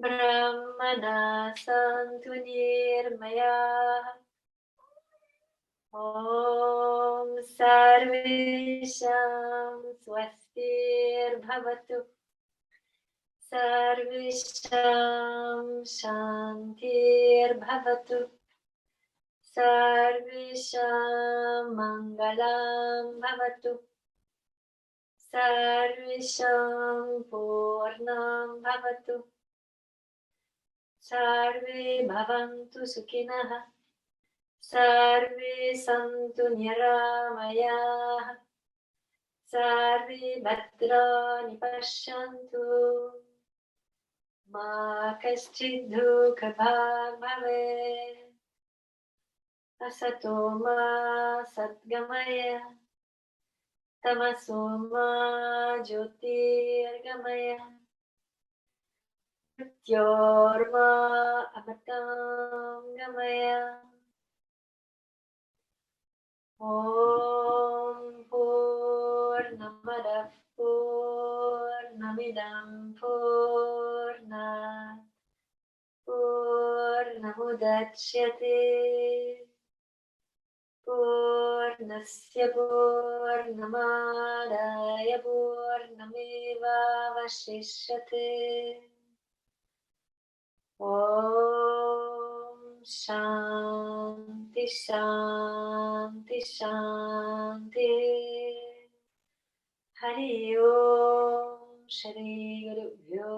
ब्राह्मणाः सन्तु निर्मयाः ॐ सर्वेषां स्वस्तिर्भवतु सर्वेषां शान्तिर्भवतु सर्वेषां मङ्गलं भवतु सर्वेषां पूर्णं भवतु सर्वे भवन्तु सुखिनः सर्वे सन्तु निरामयाः सर्वे भद्राणि पश्यन्तु मा कश्चित् दुःखभाग् भवेत् असतो मा सद्गमय तमसो मा ज्योतिर्गमय मृत्योर्मा अमृतं गमय ॐ पूर्णमदः पूर्णमिदं पूर्णात् पूर्णमुदच्यते पूर्णस्य पूर्णमादाय पूर्णमेवावशिष्यते ॐ शान्ति शान्ति शान्ति हरि ओम श्री गुरुभ्यो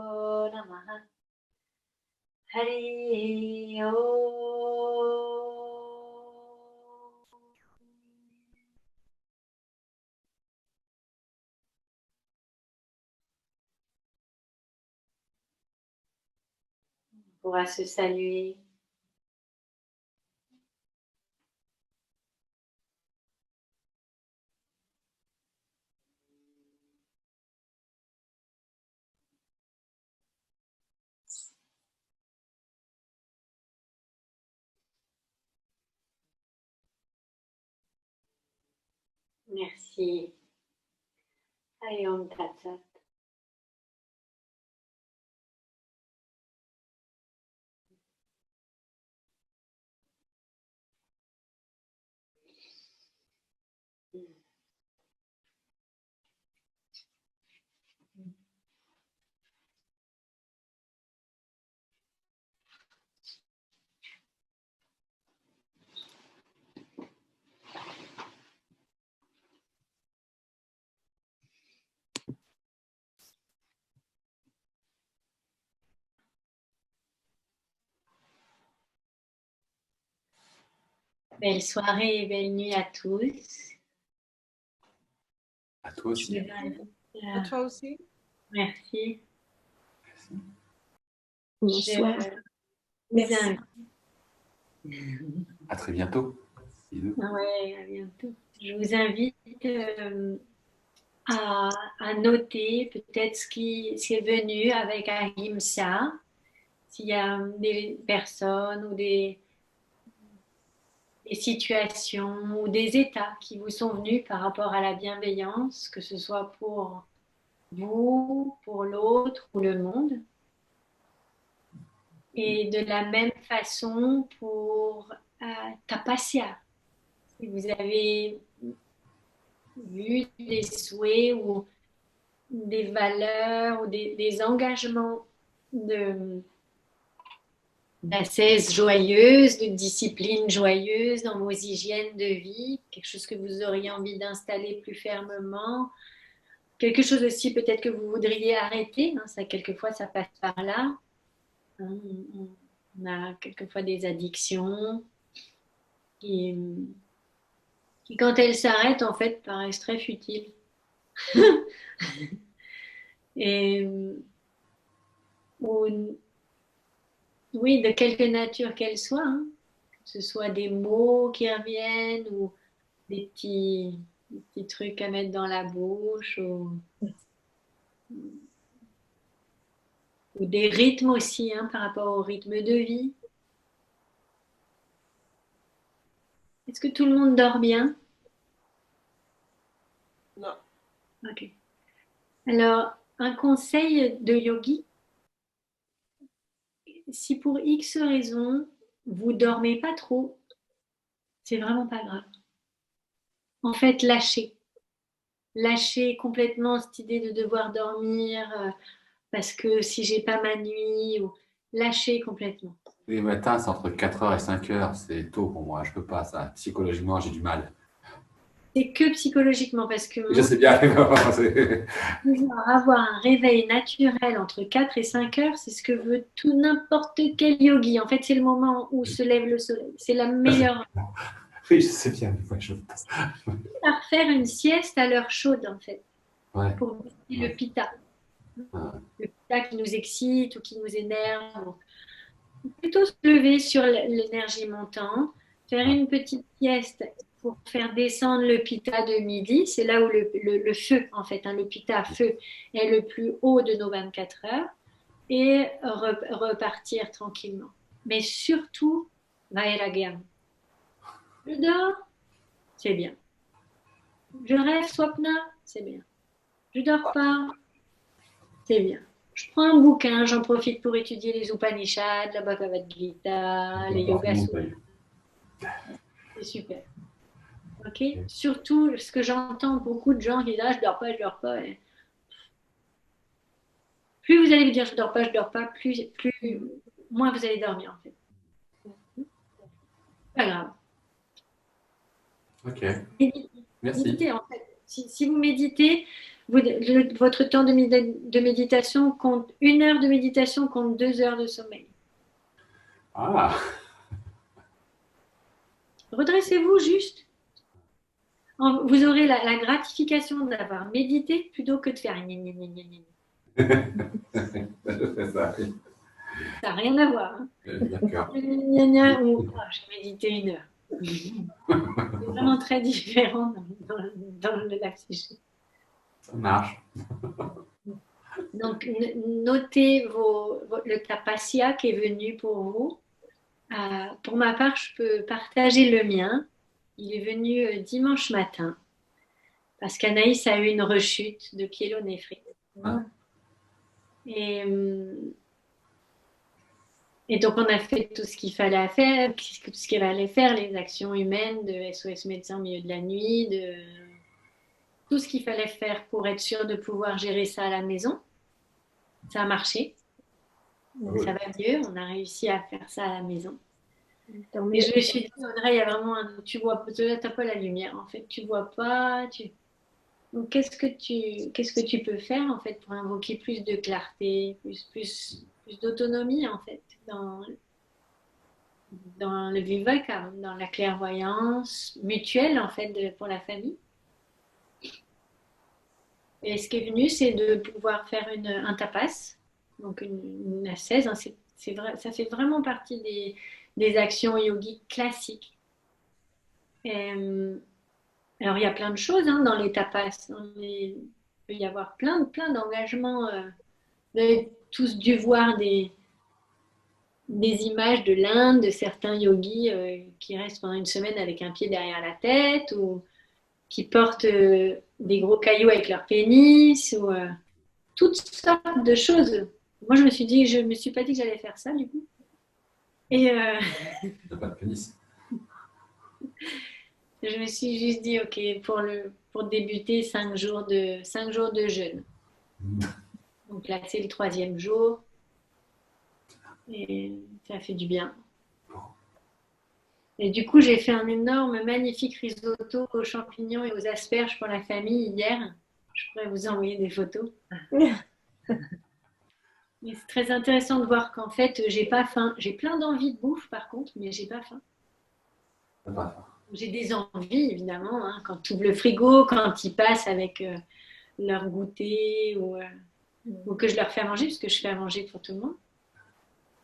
नमः हरि ओम। On pourra se saluer. Merci. Allez, Om Tat Sat. Belle soirée et belle nuit à tous. À toi aussi. À toi aussi. Merci. Bonsoir. Merci. À très bientôt. Bisous. Ouais, à bientôt. Je vous invite à noter peut-être ce qui est venu avec Ahimsa. S'il y a des personnes ou des situations ou des états qui vous sont venus par rapport à la bienveillance, que ce soit pour vous, pour l'autre ou le monde. Et de la même façon pour Tapasya. Si vous avez vu des souhaits ou des valeurs ou des engagements d'ascèse joyeuse, de discipline joyeuse dans vos hygiènes de vie, quelque chose que vous auriez envie d'installer plus fermement, quelque chose aussi peut-être que vous voudriez arrêter, hein, ça quelquefois ça passe par là. Hein, on a quelquefois des addictions qui, quand elles s'arrêtent, en fait, paraissent très futiles. Et ou, oui, de quelque nature qu'elles soient, hein, que ce soit des mots qui reviennent ou des petits trucs à mettre dans la bouche ou des rythmes aussi, hein, par rapport au rythme de vie. Est-ce que tout le monde dort bien? Non. Ok. Alors, un conseil de yogi, si pour X raisons, vous dormez pas trop, c'est vraiment pas grave. En fait, lâchez. Lâchez complètement cette idée de devoir dormir parce que si j'ai pas ma nuit, ou lâchez complètement. Les matins, c'est entre 4 heures et 5 heures. C'est tôt pour moi. Je peux pas ça. Psychologiquement, j'ai du mal. C'est que psychologiquement parce que Je sais bien. C'est- pouvoir avoir un réveil naturel entre 4 et 5 heures, c'est ce que veut tout n'importe quel yogi. En fait, c'est le moment où se lève le soleil. C'est la meilleure. Oui, je sais bien. Des fois, je... Par faire une sieste à l'heure chaude, en fait, Ouais. pour baisser le pitta. Ouais. Le pitta qui nous excite ou qui nous énerve. Plutôt se lever sur l'énergie montante, faire une petite sieste pour faire descendre le pitta de midi. C'est là où le feu, en fait, hein, le pitta à feu est le plus haut de nos 24 heures. Et repartir tranquillement. Mais surtout, Vairagyan. Je dors, c'est bien. Je rêve, Swapna, c'est bien. Je dors pas, c'est bien. Je prends un bouquin, j'en profite pour étudier les Upanishads, la Bhagavad Gita, les Yoga Sutras. C'est super. Ok. Surtout, ce que j'entends beaucoup de gens qui disent ah, je dors pas, je dors pas. Et plus vous allez vous dire je dors pas, plus moins vous allez dormir en fait. Pas grave. Ok. Merci. Méditez, en fait. Si vous méditez, votre temps de méditation compte 1 heure de méditation compte 2 heures de sommeil. Ah, Redressez-vous juste. Vous aurez la gratification d'avoir médité plutôt que de faire gna, gna, gna, gna, je fais ça. Oui. Ça n'a rien à voir. Hein. D'accord. Gna, gna, ou j'ai médité 1 heure. C'est vraiment très différent dans la psyché. Ça marche. Donc, notez le tapasya qui est venu pour vous. Pour ma part, je peux partager le mien. Il est venu dimanche matin parce qu'Anaïs a eu une rechute de pyélonéphrite. Ah. Et, et donc, on a fait tout ce qu'il fallait faire, tout ce qu'il fallait faire, les actions humaines de SOS médecin au milieu de la nuit, de tout ce qu'il fallait faire pour être sûr de pouvoir gérer ça à la maison. Ça a marché. Donc, ça va mieux. On a réussi à faire ça à la maison. Et je me suis dit, Audrey, il y a vraiment tu vois, t'as pas la lumière en fait, tu vois pas. Donc qu'est-ce que tu peux faire en fait pour invoquer plus de clarté, plus d'autonomie en fait dans le vivaka, dans la clairvoyance mutuelle en fait pour la famille. Et ce qui est venu, c'est de pouvoir faire un tapas, donc une ascèse. Hein, c'est vrai, ça fait vraiment partie des actions yogiques classiques. Et, alors, il y a plein de choses hein, dans les tapas. Il peut y avoir plein d'engagements. Vous avez tous dû voir des images de l'Inde, de certains yogis qui restent pendant une semaine avec un pied derrière la tête ou qui portent des gros cailloux avec leur pénis ou toutes sortes de choses. Moi, je me suis pas dit que j'allais faire ça du coup. Et T'as pas de pénis. je me suis juste dit, ok, pour débuter 5 jours de jeûne. Donc là, c'est le 3e jour. Et ça fait du bien. Et du coup, j'ai fait un énorme, magnifique risotto aux champignons et aux asperges pour la famille hier. Je pourrais vous envoyer des photos. Mais c'est très intéressant de voir qu'en fait, j'ai pas faim. J'ai plein d'envie de bouffe, par contre, mais j'ai pas faim. J'ai des envies, évidemment, hein, quand tu ouvres le frigo, quand ils passent avec leur goûter ou que je leur fais à manger, parce que je fais à manger pour tout le monde.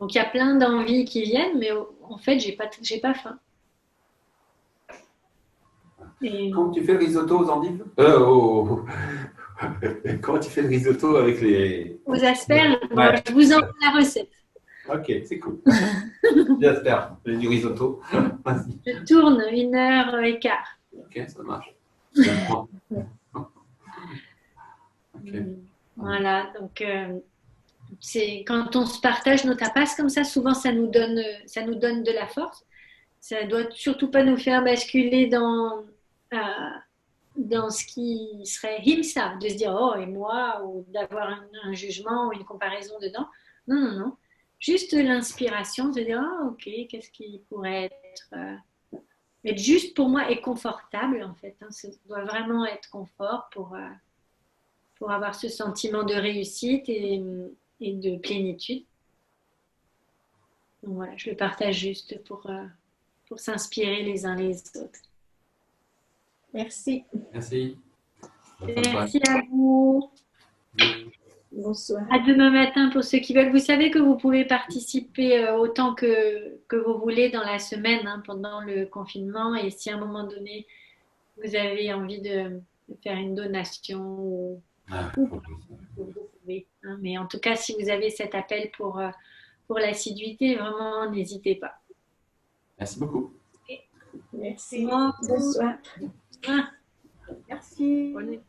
Donc, il y a plein d'envies qui viennent, mais en fait, j'ai pas faim. Et... Comment tu fais le risotto aux endives Comment tu fais le risotto avec les... Aux asperges, Ouais. je vous envoie la recette. Ok, c'est cool. Les asperges, du risotto. Vas-y. Je tourne 1h15. Ok, ça marche. Okay. Voilà, donc c'est quand on se partage nos tapas comme ça, souvent ça nous donne de la force. Ça doit surtout pas nous faire basculer dans ce qui serait himsa, de se dire oh et moi, ou d'avoir un jugement ou une comparaison dedans. Non, non, non. Juste l'inspiration, de dire oh, ok, qu'est-ce qui pourrait être juste pour moi et confortable en fait. Hein. Ça doit vraiment être confort pour avoir ce sentiment de réussite et de plénitude. Donc voilà, je le partage juste pour s'inspirer les uns les autres. Merci. Merci. Merci à vous. Bonsoir. À demain matin pour ceux qui veulent. Vous savez que vous pouvez participer autant que vous voulez dans la semaine hein, pendant le confinement. Et si à un moment donné, vous avez envie de faire une donation vous pouvez, hein. Mais en tout cas, si vous avez cet appel pour l'assiduité, vraiment, n'hésitez pas. Merci beaucoup. Merci. Bonsoir. Ah. Merci. Bonne nuit.